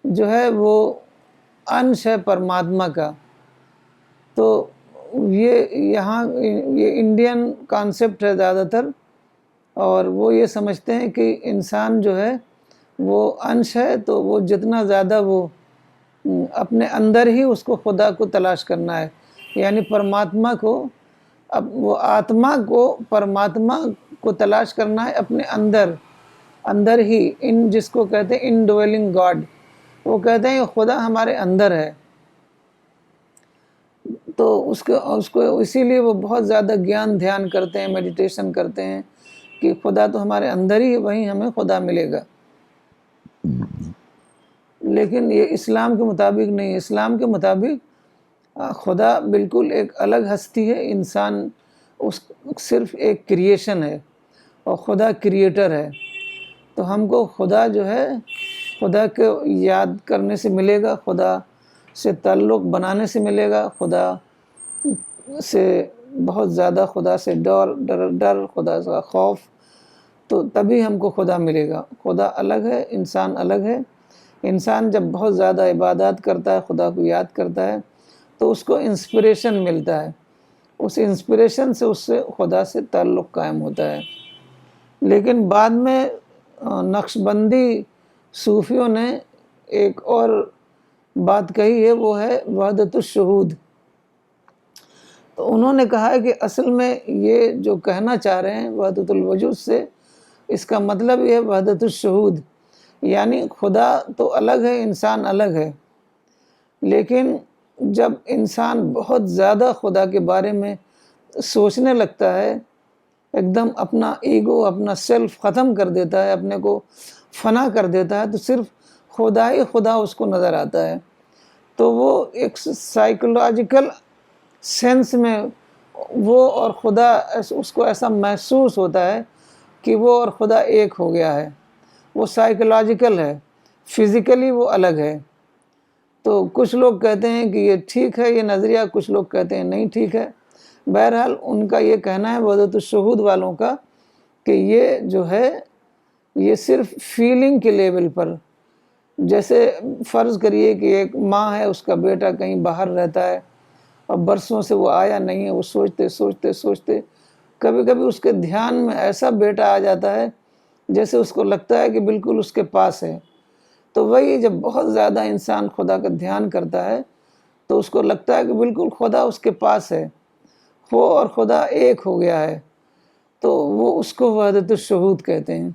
جو ہے وہ انش ہے پرماتما کا۔ تو یہاں یہ انڈین کانسیپٹ ہے زیادہ تر، اور وہ یہ سمجھتے ہیں کہ انسان جو ہے وہ انش ہے، تو وہ جتنا زیادہ وہ اپنے اندر ہی اس کو خدا کو تلاش کرنا ہے، یعنی پرماتما کو، اب وہ آتما کو پرماتما کو تلاش کرنا ہے اپنے اندر ہی، جس کو کہتے ہیں انڈویلنگ گاڈ۔ وہ کہتے ہیں کہ خدا ہمارے اندر ہے، تو اس کو اسی لیے وہ بہت زیادہ گیان دھیان کرتے ہیں، میڈیٹیشن کرتے ہیں کہ خدا تو ہمارے اندر ہی ہے، وہیں ہمیں خدا ملے گا۔ لیکن یہ اسلام کے مطابق نہیں۔ اسلام کے مطابق خدا بالکل ایک الگ ہستی ہے، انسان صرف ایک کریشن ہے اور خدا کریٹر ہے۔ تو ہم کو خدا جو ہے خدا کو یاد کرنے سے ملے گا، خدا سے تعلق بنانے سے ملے گا، خدا سے بہت زیادہ خدا سے ڈر خدا کا خوف، تو تبھی ہم کو خدا ملے گا۔ خدا الگ ہے، انسان الگ ہے۔ انسان جب بہت زیادہ عبادات کرتا ہے، خدا کو یاد کرتا ہے، تو اس کو انسپریشن ملتا ہے، اس انسپریشن سے اس سے خدا سے تعلق قائم ہوتا ہے۔ لیکن بعد میں نقش بندی صوفیوں نے ایک اور بات کہی ہے، وہ ہے وحدت الشہود۔ تو انہوں نے کہا ہے کہ اصل میں یہ جو کہنا چاہ رہے ہیں وحدت الوجود سے، اس کا مطلب یہ ہے وحدت الشہود، یعنی خدا تو الگ ہے، انسان الگ ہے، لیکن جب انسان بہت زیادہ خدا کے بارے میں سوچنے لگتا ہے، ایک دم اپنا ایگو، اپنا سیلف ختم کر دیتا ہے، اپنے کو فنا کر دیتا ہے، تو صرف خدا ہی خدا اس کو نظر آتا ہے۔ تو وہ ایک سائیکولوجیکل سینس میں وہ اور خدا اس کو ایسا محسوس ہوتا ہے کہ وہ اور خدا ایک ہو گیا ہے۔ وہ سائیکولوجیکل ہے، فزیکلی وہ الگ ہے۔ تو کچھ لوگ کہتے ہیں کہ یہ ٹھیک ہے یہ نظریہ، کچھ لوگ کہتے ہیں نہیں ٹھیک ہے۔ بہرحال ان کا یہ کہنا ہے وحدت الشہود والوں کا کہ یہ جو ہے یہ صرف فیلنگ کے لیول پر، جیسے فرض کریے کہ ایک ماں ہے، اس کا بیٹا کہیں باہر رہتا ہے اور برسوں سے وہ آیا نہیں ہے، وہ سوچتے کبھی کبھی اس کے دھیان میں ایسا بیٹا آ جاتا ہے جیسے اس کو لگتا ہے کہ بالکل اس کے پاس ہے۔ تو وہی جب بہت زیادہ انسان خدا کا دھیان کرتا ہے تو اس کو لگتا ہے کہ بالکل خدا اس کے پاس ہے، وہ اور خدا ایک ہو گیا ہے، تو وہ اس کو وحدت الشہود کہتے ہیں۔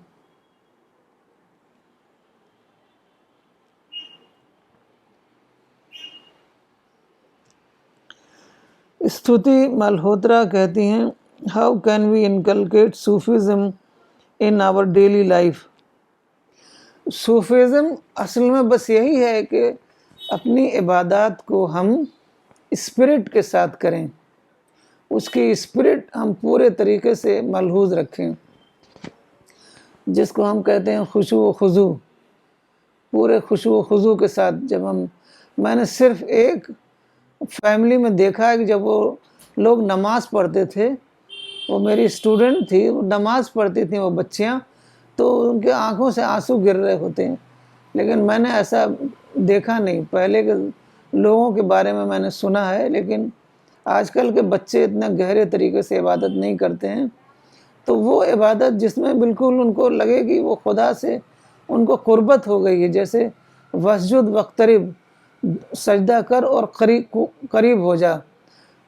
استھوتی ملہوترا کہتی ہیں، how can we inculcate Sufism in our daily life? Sufism اصل میں بس یہی ہے کہ اپنی عبادات کو ہم اسپرٹ کے ساتھ کریں، اس کی اسپرٹ ہم پورے طریقے سے ملحوظ رکھیں، جس کو ہم کہتے ہیں خشوع و خضوع۔ پورے خشوع و خضوع کے ساتھ جب میں نے صرف ایک فیملی میں دیکھا ہے کہ جب وہ لوگ نماز پڑھتے تھے وہ میری اسٹوڈنٹ تھی، وہ نماز پڑھتی تھیں وہ بچیاں، تو ان کے آنکھوں سے آنسو گر رہے ہوتے ہیں، لیکن میں نے ایسا دیکھا نہیں۔ پہلے کے لوگوں کے بارے میں نے سنا ہے، لیکن آج کل کے بچے اتنا گہرے طریقے سے عبادت نہیں کرتے ہیں۔ تو وہ عبادت جس میں بالکل ان کو لگے کہ وہ خدا سے ان کو قربت ہو گئی ہے، جیسے وسجد واقترب، سجدہ کر اور قریب ہو جا،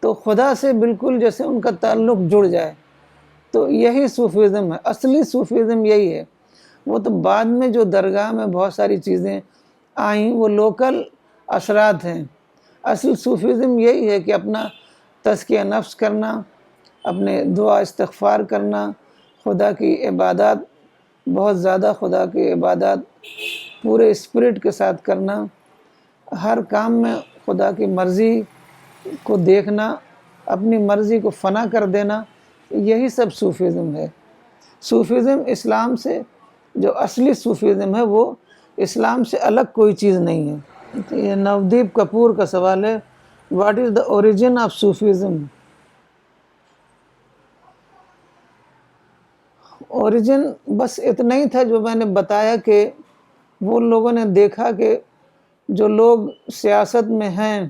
تو خدا سے بالکل جیسے ان کا تعلق جڑ جائے۔ تو یہی صوفیزم ہے، اصلی صوفیزم یہی ہے۔ وہ تو بعد میں جو درگاہ میں بہت ساری چیزیں آئیں وہ لوکل اثرات ہیں۔ اصل صوفیزم یہی ہے کہ اپنا تزکیہ نفس کرنا، اپنے دعا استغفار کرنا، خدا کی عبادات، بہت زیادہ خدا کی عبادات پورے اسپرٹ کے ساتھ کرنا، ہر کام میں خدا کی مرضی کو دیکھنا، اپنی مرضی کو فنا کر دینا، یہی سب صوفیزم ہے۔ صوفیزم اسلام سے، جو اصلی صوفیزم ہے وہ اسلام سے الگ کوئی چیز نہیں ہے۔ یہ نودیپ کپور کا سوال ہے، what is the origin of Sufism? Origin بس اتنا ہی تھا جو میں نے بتایا کہ وہ لوگوں نے دیکھا کہ جو لوگ سیاست میں ہیں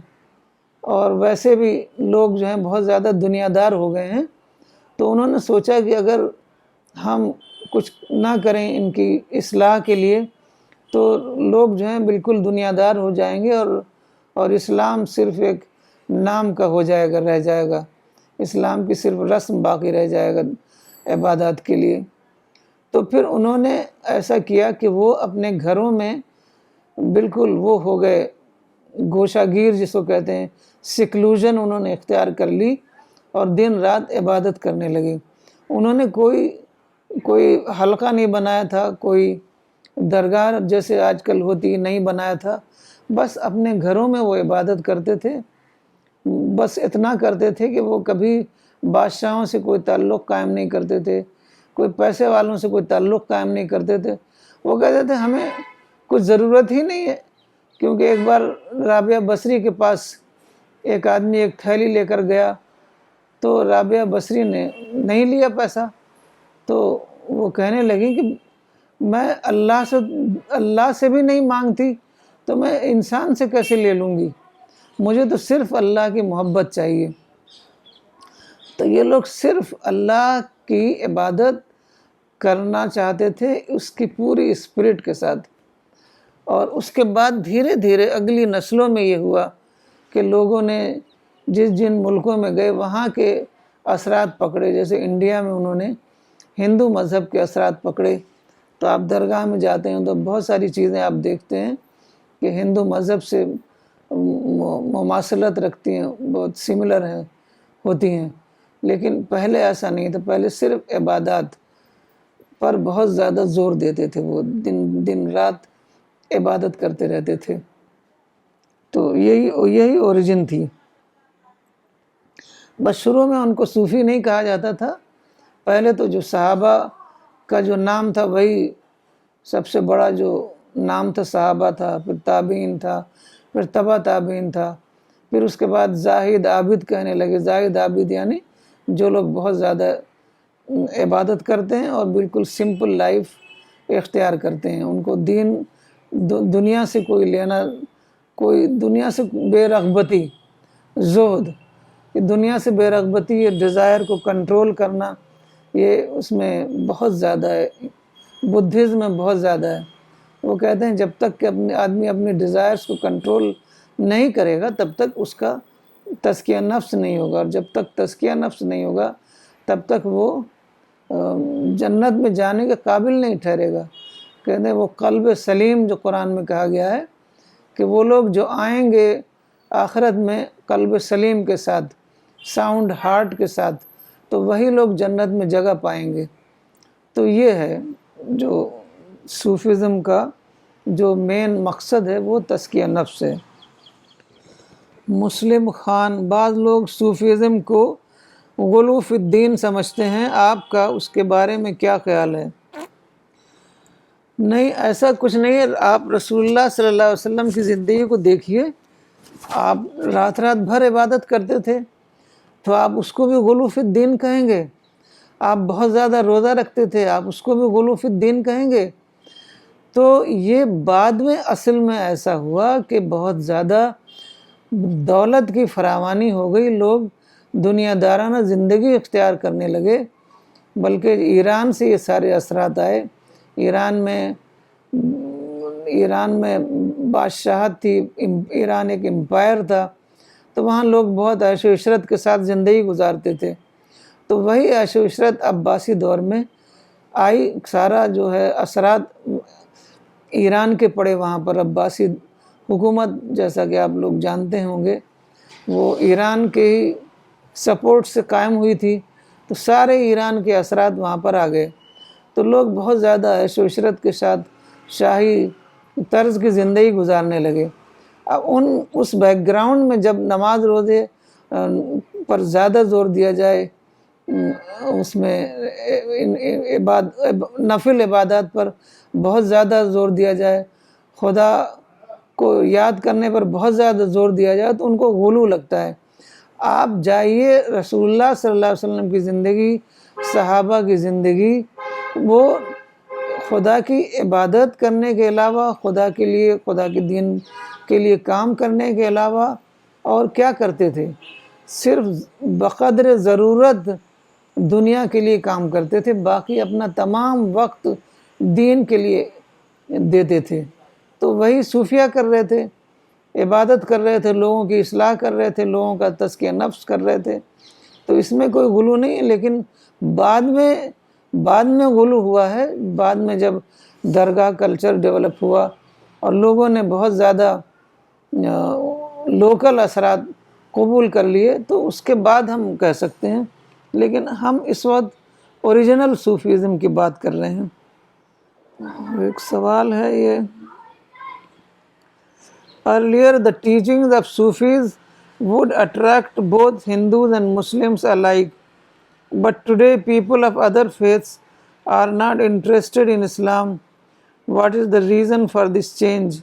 اور ویسے بھی لوگ جو ہیں بہت زیادہ دنیا دار ہو گئے ہیں، تو انہوں نے سوچا کہ اگر ہم کچھ نہ کریں ان کی اصلاح کے لیے تو لوگ جو ہیں بالکل دنیا دار ہو جائیں گے، اور اسلام صرف ایک نام کا ہو جائے گا، رہ جائے گا، اسلام کی صرف رسم باقی رہ جائے گا عبادات کے لیے۔ تو پھر انہوں نے ایسا کیا کہ وہ اپنے گھروں میں بالکل وہ ہو گئے گوشہ گیر جس کو کہتے ہیں، سیکلوژن انہوں نے اختیار کر لی اور دن رات عبادت کرنے لگے۔ انہوں نے کوئی حلقہ نہیں بنایا تھا، کوئی درگاہ جیسے آج کل ہوتی نہیں بنایا تھا، بس اپنے گھروں میں وہ عبادت کرتے تھے۔ بس اتنا کرتے تھے کہ وہ کبھی بادشاہوں سے کوئی تعلق قائم نہیں کرتے تھے، کوئی پیسے والوں سے کوئی تعلق قائم نہیں کرتے تھے۔ وہ کہتے تھے ہمیں کچھ ضرورت ہی نہیں ہے، کیونکہ ایک بار رابعہ بصری کے پاس ایک آدمی ایک تھیلی لے کر گیا، تو رابعہ بصری نے نہیں لیا پیسہ، تو وہ کہنے لگی کہ میں اللہ سے بھی نہیں مانگتی تو میں انسان سے کیسے لے لوں گی، مجھے تو صرف اللہ کی محبت چاہیے۔ تو یہ لوگ صرف اللہ کی عبادت کرنا چاہتے تھے اس کی پوری اسپرٹ کے ساتھ۔ اور اس کے بعد دھیرے دھیرے اگلی نسلوں میں یہ ہوا کہ لوگوں نے جن ملکوں میں گئے وہاں کے اثرات پکڑے، جیسے انڈیا میں انہوں نے ہندو مذہب کے اثرات پکڑے۔ تو آپ درگاہ میں جاتے ہیں تو بہت ساری چیزیں آپ دیکھتے ہیں کہ ہندو مذہب سے مماثلت رکھتی ہیں، بہت سملر ہیں ہوتی ہیں، لیکن پہلے ایسا نہیں تھا۔ پہلے صرف عبادات پر بہت زیادہ زور دیتے تھے، وہ دن رات عبادت کرتے رہتے تھے۔ تو یہی اوریجن تھی۔ بس شروع میں ان کو صوفی نہیں کہا جاتا تھا، پہلے تو جو صحابہ کا جو نام تھا وہی سب سے بڑا جو نام تھا، صحابہ تھا، پھر تابعین تھا، پھر تبع تابعین تھا، پھر اس کے بعد زاہد عابد کہنے لگے۔ زاہد عابد یعنی جو لوگ بہت زیادہ عبادت کرتے ہیں اور بالکل سمپل لائف اختیار کرتے ہیں، ان کو دنیا سے کوئی لینا، کوئی دنیا سے بے رغبتی، زہد، کہ دنیا سے بے رغبتی، یہ ڈیزائر کو کنٹرول کرنا، یہ اس میں بہت زیادہ ہے، بدھزم میں بہت زیادہ ہے۔ وہ کہتے ہیں جب تک کہ آدمی اپنی ڈیزائرز کو کنٹرول نہیں کرے گا تب تک اس کا تزکیہ نفس نہیں ہوگا، اور جب تک تزکیہ نفس نہیں ہوگا تب تک وہ جنت میں جانے کے قابل نہیں ٹھہرے گا۔ کہتے ہیں وہ قلب سلیم جو قرآن میں کہا گیا ہے کہ وہ لوگ جو آئیں گے آخرت میں قلب سلیم کے ساتھ، ساؤنڈ ہارٹ کے ساتھ، تو وہی لوگ جنت میں جگہ پائیں گے۔ تو یہ ہے جو صوفیزم کا جو مین مقصد ہے، وہ تزکیہ نفس ہے۔ مسلم خان، بعض لوگ صوفیزم کو غلو فی الدین سمجھتے ہیں، آپ کا اس کے بارے میں کیا خیال ہے؟ نہیں، ایسا کچھ نہیں ہے۔ آپ رسول اللہ صلی اللہ علیہ وسلم کی زندگی کو دیکھیے، آپ رات بھر عبادت کرتے تھے، تو آپ اس کو بھی غلو فی الدین کہیں گے؟ آپ بہت زیادہ روزہ رکھتے تھے، آپ اس کو بھی غلو فی الدین کہیں گے؟ تو یہ بعد میں اصل میں ایسا ہوا کہ بہت زیادہ دولت کی فراوانی ہو گئی، لوگ دنیا دارانہ زندگی اختیار کرنے لگے، بلکہ ایران سے یہ سارے اثرات آئے۔ ایران میں بادشاہت تھی، ایران ایک امپائر تھا، تو وہاں لوگ بہت عیش و عشرت کے ساتھ زندگی گزارتے تھے۔ تو وہی عیش و عشرت عباسی دور میں آئی، سارا جو ہے اثرات ایران کے پڑے وہاں پر۔ عباسی حکومت جیسا کہ آپ لوگ جانتے ہوں گے وہ ایران کے ہی سپورٹ سے قائم ہوئی تھی، تو سارے ایران کے اثرات وہاں پر آ گئے، تو لوگ بہت زیادہ عیش و عشرت کے ساتھ شاہی طرز کی زندگی گزارنے لگے۔ اب اس بیک گراؤنڈ میں جب نماز روزے پر زیادہ زور دیا جائے، اس میں نفل عبادات پر بہت زیادہ زور دیا جائے، خدا کو یاد کرنے پر بہت زیادہ زور دیا جائے، تو ان کو غلو لگتا ہے۔ آپ جائیے رسول اللہ صلی اللہ علیہ وسلم کی زندگی، صحابہ کی زندگی، وہ خدا کی عبادت کرنے کے علاوہ، خدا کے لیے، خدا کے دین کے لیے کام کرنے کے علاوہ اور کیا کرتے تھے؟ صرف بقدر ضرورت دنیا کے لیے کام کرتے تھے، باقی اپنا تمام وقت دین کے لیے دیتے تھے۔ تو وہی صوفیہ کر رہے تھے، عبادت کر رہے تھے، لوگوں کی اصلاح کر رہے تھے، لوگوں کا تزکیہ نفس کر رہے تھے، تو اس میں کوئی غلو نہیں ہے۔ لیکن بعد میں غلو ہوا ہے، بعد میں جب درگاہ کلچر ڈیولپ ہوا اور لوگوں نے بہت زیادہ لوکل اثرات قبول کر لیے، تو اس کے بعد ہم کہہ سکتے ہیں، لیکن ہم اس وقت اوریجنل صوفیزم کی بات کر رہے ہیں۔ ایک سوال ہے یہ، Earlier, the teachings of Sufis would attract both Hindus and Muslims alike, but today people of other faiths are not interested in Islam. What is the reason for this change?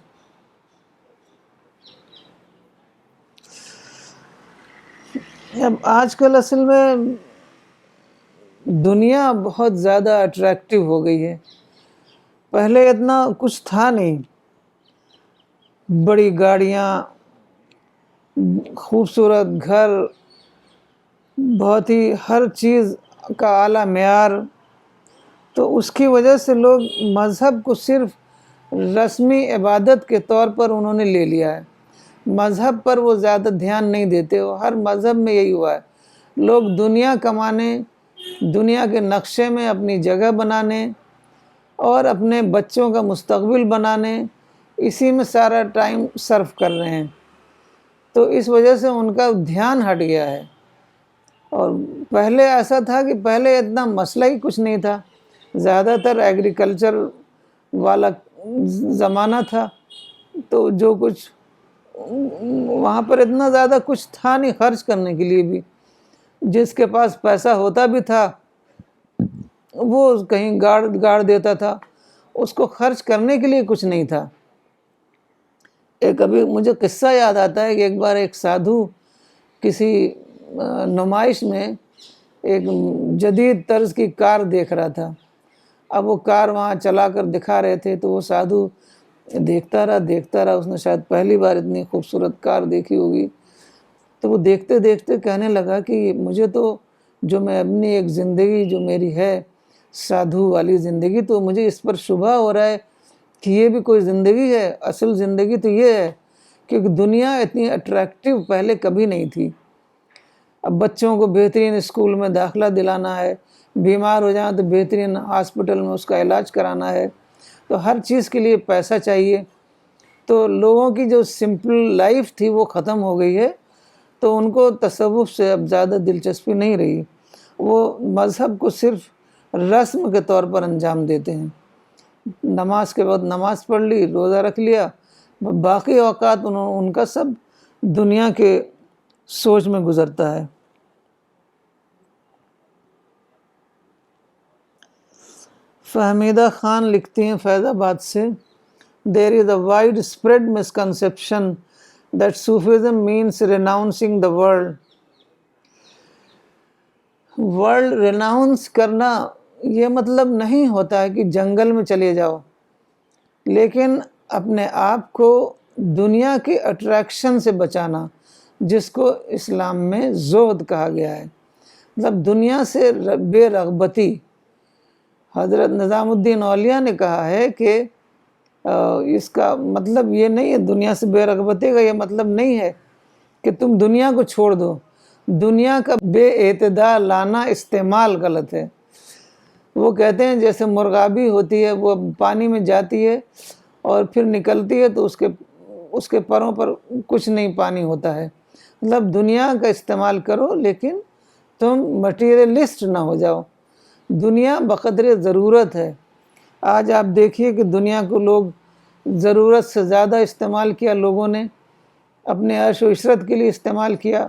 اب آج کل اصل میں دنیا بہت زیادہ اٹریکٹیو ہو گئی ہے، پہلے اتنا کچھ تھا نہیں، بڑی گاڑیاں، خوبصورت گھر، بہت ہی ہر چیز کا اعلیٰ معیار، تو اس کی وجہ سے لوگ مذہب کو صرف رسمی عبادت کے طور پر انہوں نے لے لیا ہے، مذہب پر وہ زیادہ دھیان نہیں دیتے ہو۔ ہر مذہب میں یہی ہوا ہے، لوگ دنیا کمانے، دنیا کے نقشے میں اپنی جگہ بنانے اور اپنے بچوں کا مستقبل بنانے، اسی میں سارا ٹائم صرف کر رہے ہیں، تو اس وجہ سے ان کا دھیان ہٹ گیا ہے۔ اور پہلے ایسا تھا کہ پہلے اتنا مسئلہ ہی کچھ نہیں تھا، زیادہ تر ایگریکلچر والا زمانہ تھا، تو جو کچھ وہاں پر اتنا زیادہ کچھ تھا نہیں خرچ کرنے کے لیے بھی، جس کے پاس پیسہ ہوتا بھی تھا وہ کہیں گاڑ دیتا تھا، اس کو خرچ کرنے کے لیے کچھ نہیں تھا۔ ایک ابھی مجھے قصہ یاد آتا ہے کہ ایک بار ایک سادھو کسی نمائش میں ایک جدید طرز کی کار دیکھ رہا تھا، اب وہ کار وہاں چلا کر دکھا رہے تھے، تو وہ سادھو دیکھتا رہا، اس نے شاید پہلی بار اتنی خوبصورت کار دیکھی ہوگی، تو وہ دیکھتے دیکھتے کہنے لگا کہ مجھے تو جو میں اپنی ایک زندگی جو میری ہے سادھو والی زندگی، تو مجھے اس پر شبہ ہو رہا ہے کہ یہ بھی کوئی زندگی ہے۔ اصل زندگی تو یہ ہے کہ دنیا اتنی اٹریکٹیو پہلے کبھی نہیں تھی۔ اب بچوں کو بہترین اسکول میں داخلہ دلانا ہے، بیمار ہو جائیں تو بہترین ہاسپٹل میں اس کا علاج کرانا ہے، تو ہر چیز کے لیے پیسہ چاہیے، تو لوگوں کی جو سمپل لائف تھی وہ ختم ہو گئی ہے، تو ان کو تصوف سے اب زیادہ دلچسپی نہیں رہی، وہ مذہب کو صرف رسم کے طور پر انجام دیتے ہیں۔ نماز کے وقت نماز پڑھ لی، روزہ رکھ لیا، باقی اوقات ان کا سب دنیا کے سوچ میں گزرتا ہے۔ فہمیدہ خان لکھتی ہیں فیض آباد سے، There is a widespread misconception that Sufism means renouncing the world. World renounce کرنا یہ مطلب نہیں ہوتا ہے کہ جنگل میں چلے جاؤ، لیکن اپنے آپ کو دنیا کے اٹریکشن سے بچانا، جس کو اسلام میں زہد کہا گیا ہے، مطلب دنیا سے بے رغبتی۔ حضرت نظام الدین اولیاء نے کہا ہے کہ اس کا مطلب یہ نہیں ہے، دنیا سے بے رغبتی کا یہ مطلب نہیں ہے کہ تم دنیا کو چھوڑ دو، دنیا کا بے اعتدال لانا استعمال غلط ہے۔ وہ کہتے ہیں جیسے مرغابی ہوتی ہے، وہ پانی میں جاتی ہے اور پھر نکلتی ہے تو اس کے پروں پر کچھ نہیں پانی ہوتا ہے، مطلب دنیا کا استعمال کرو لیکن تم مٹیریلسٹ نہ ہو جاؤ، دنیا بقدر ضرورت ہے۔ آج آپ دیکھیے کہ دنیا کو لوگ ضرورت سے زیادہ استعمال کیا، لوگوں نے اپنے عیش و عشرت کے لیے استعمال کیا،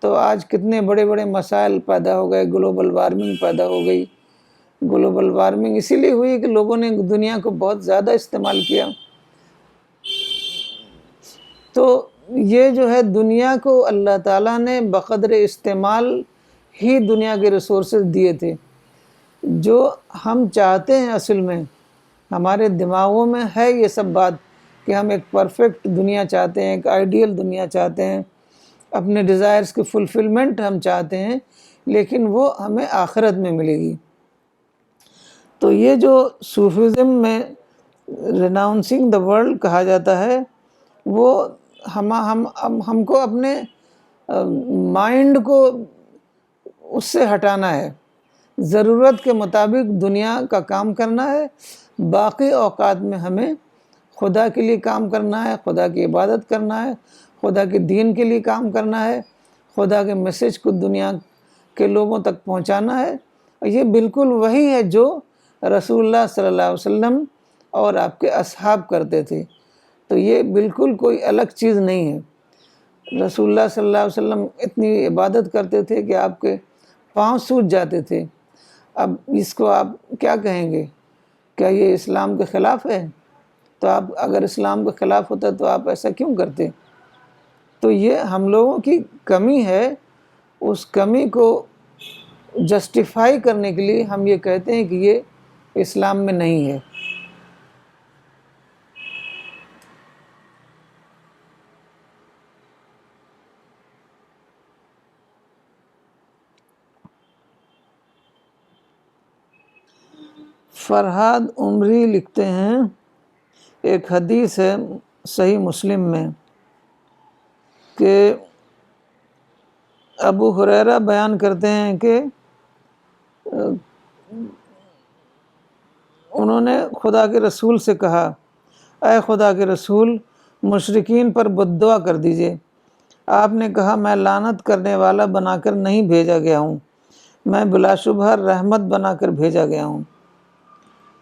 تو آج کتنے بڑے بڑے مسائل پیدا ہو گئے، گلوبل وارمنگ پیدا ہو گئی۔ گلوبل وارمنگ اسی لیے ہوئی کہ لوگوں نے دنیا کو بہت زیادہ استعمال کیا۔ تو یہ جو ہے دنیا کو اللہ تعالیٰ نے بقدر استعمال ہی دنیا کے ریسورسز دیے تھے۔ جو ہم چاہتے ہیں اصل میں ہمارے دماغوں میں ہے یہ سب بات کہ ہم ایک پرفیکٹ دنیا چاہتے ہیں، ایک آئیڈیل دنیا چاہتے ہیں، اپنے ڈیزائرز کی فلفلمنٹ ہم چاہتے ہیں، لیکن وہ ہمیں آخرت میں ملے گی۔ تو یہ جو صوفیزم میں ریناؤنسنگ دا ورلڈ کہا جاتا ہے، وہ ہم کو اپنے مائنڈ کو اس سے ہٹانا ہے، ضرورت کے مطابق دنیا کا کام کرنا ہے، باقی اوقات میں ہمیں خدا کے لیے کام کرنا ہے، خدا کی عبادت کرنا ہے، خدا کے دین کے لیے کام کرنا ہے، خدا کے میسج کو دنیا کے لوگوں تک پہنچانا ہے۔ یہ بالکل وہی ہے جو رسول اللہ صلی اللہ علیہ وسلم اور آپ کے اصحاب کرتے تھے، تو یہ بالکل کوئی الگ چیز نہیں ہے۔ رسول اللہ صلی اللہ علیہ وسلم اتنی عبادت کرتے تھے کہ آپ کے پاؤں سوج جاتے تھے۔ اب اس کو آپ کیا کہیں گے؟ کیا یہ اسلام کے خلاف ہے؟ تو آپ اگر اسلام کے خلاف ہوتا تو آپ ایسا کیوں کرتے؟ تو یہ ہم لوگوں کی کمی ہے، اس کمی کو جسٹیفائی کرنے کے لیے ہم یہ کہتے ہیں کہ یہ اسلام میں نہیں ہے۔ فرحاد عمری لکھتے ہیں، ایک حدیث ہے صحیح مسلم میں کہ ابو ہریرہ بیان کرتے ہیں کہ انہوں نے خدا کے رسول سے کہا، اے خدا کے رسول، مشرکین پر بد دعا کر دیجئے۔ آپ نے کہا، میں لعنت کرنے والا بنا کر نہیں بھیجا گیا ہوں، میں بلا شبہ رحمت بنا کر بھیجا گیا ہوں۔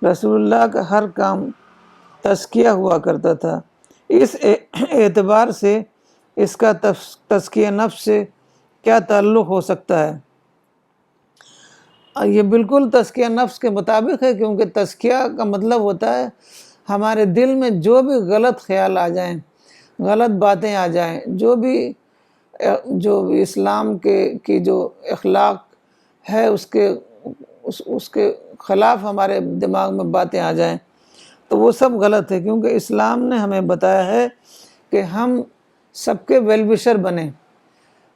رسول اللہ کا ہر کام تزکیہ ہوا کرتا تھا۔ اس اعتبار سے اس کا تزکیہ نفس سے کیا تعلق ہو سکتا ہے؟ یہ بالکل تزکیہ نفس کے مطابق ہے، کیونکہ تزکیہ کا مطلب ہوتا ہے ہمارے دل میں جو بھی غلط خیال آ جائیں، غلط باتیں آ جائیں، جو بھی اسلام کی جو اخلاق ہے اس کے خلاف ہمارے دماغ میں باتیں آ جائیں تو وہ سب غلط ہے، کیونکہ اسلام نے ہمیں بتایا ہے کہ ہم سب کے ویل وشر بنیں۔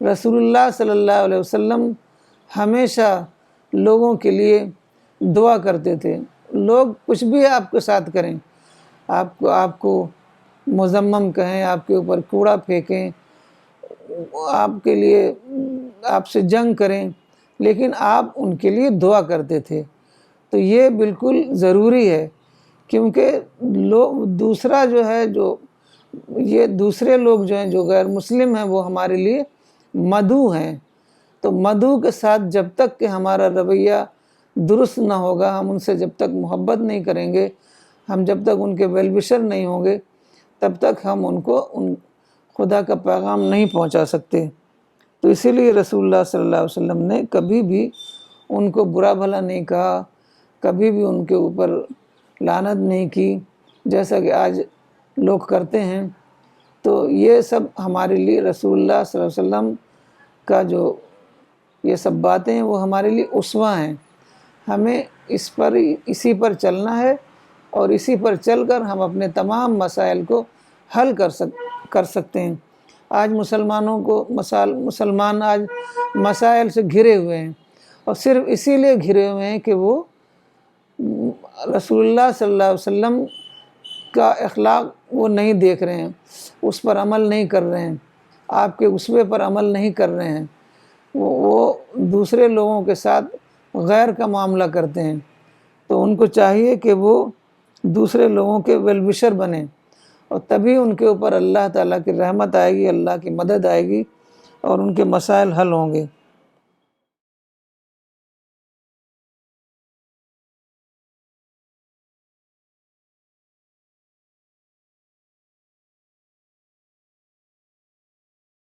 رسول اللہ صلی اللہ علیہ وسلم ہمیشہ لوگوں کے لیے دعا کرتے تھے۔ لوگ کچھ بھی آپ کے ساتھ کریں، آپ کو مذمم کہیں، آپ کے اوپر کوڑا پھینکیں، آپ کے لیے آپ سے جنگ کریں، لیکن آپ ان کے لیے دعا کرتے تھے۔ تو یہ بالکل ضروری ہے، کیونکہ دوسرا جو ہے یہ دوسرے لوگ جو ہیں جو غیر مسلم ہیں وہ ہمارے لیے مدعو ہیں۔ تو مدعو کے ساتھ جب تک کہ ہمارا رویہ درست نہ ہوگا، ہم ان سے جب تک محبت نہیں کریں گے، ہم جب تک ان کے ویل وشر نہیں ہوں گے، تب تک ہم ان کو خدا کا پیغام نہیں پہنچا سکتے۔ تو اسی لیے رسول اللہ صلی اللہ علیہ وسلم نے کبھی بھی ان کو برا بھلا نہیں کہا، کبھی بھی ان کے اوپر لعنت نہیں کی، جیسا کہ آج لوگ کرتے ہیں۔ تو یہ سب ہمارے لیے رسول اللہ صلی اللہ علیہ وسلم کا جو یہ سب باتیں وہ ہمارے لیے اسوہ ہیں، ہمیں اسی پر چلنا ہے، اور اسی پر چل کر ہم اپنے تمام مسائل کو حل کر سکتے ہیں۔ آج مسلمان آج مسائل سے گھرے ہوئے ہیں، اور صرف اسی لیے گھرے ہوئے ہیں کہ وہ رسول اللہ صلی اللہ علیہ وسلم کا اخلاق وہ نہیں دیکھ رہے ہیں، اس پر عمل نہیں کر رہے ہیں، آپ کے اسوے پر عمل نہیں کر رہے ہیں، وہ دوسرے لوگوں کے ساتھ غیر کا معاملہ کرتے ہیں۔ تو ان کو چاہیے کہ وہ دوسرے لوگوں کے ویل وشر بنیں، اور تبھی ان کے اوپر اللہ تعالیٰ کی رحمت آئے گی، اللہ کی مدد آئے گی، اور ان کے مسائل حل ہوں گے۔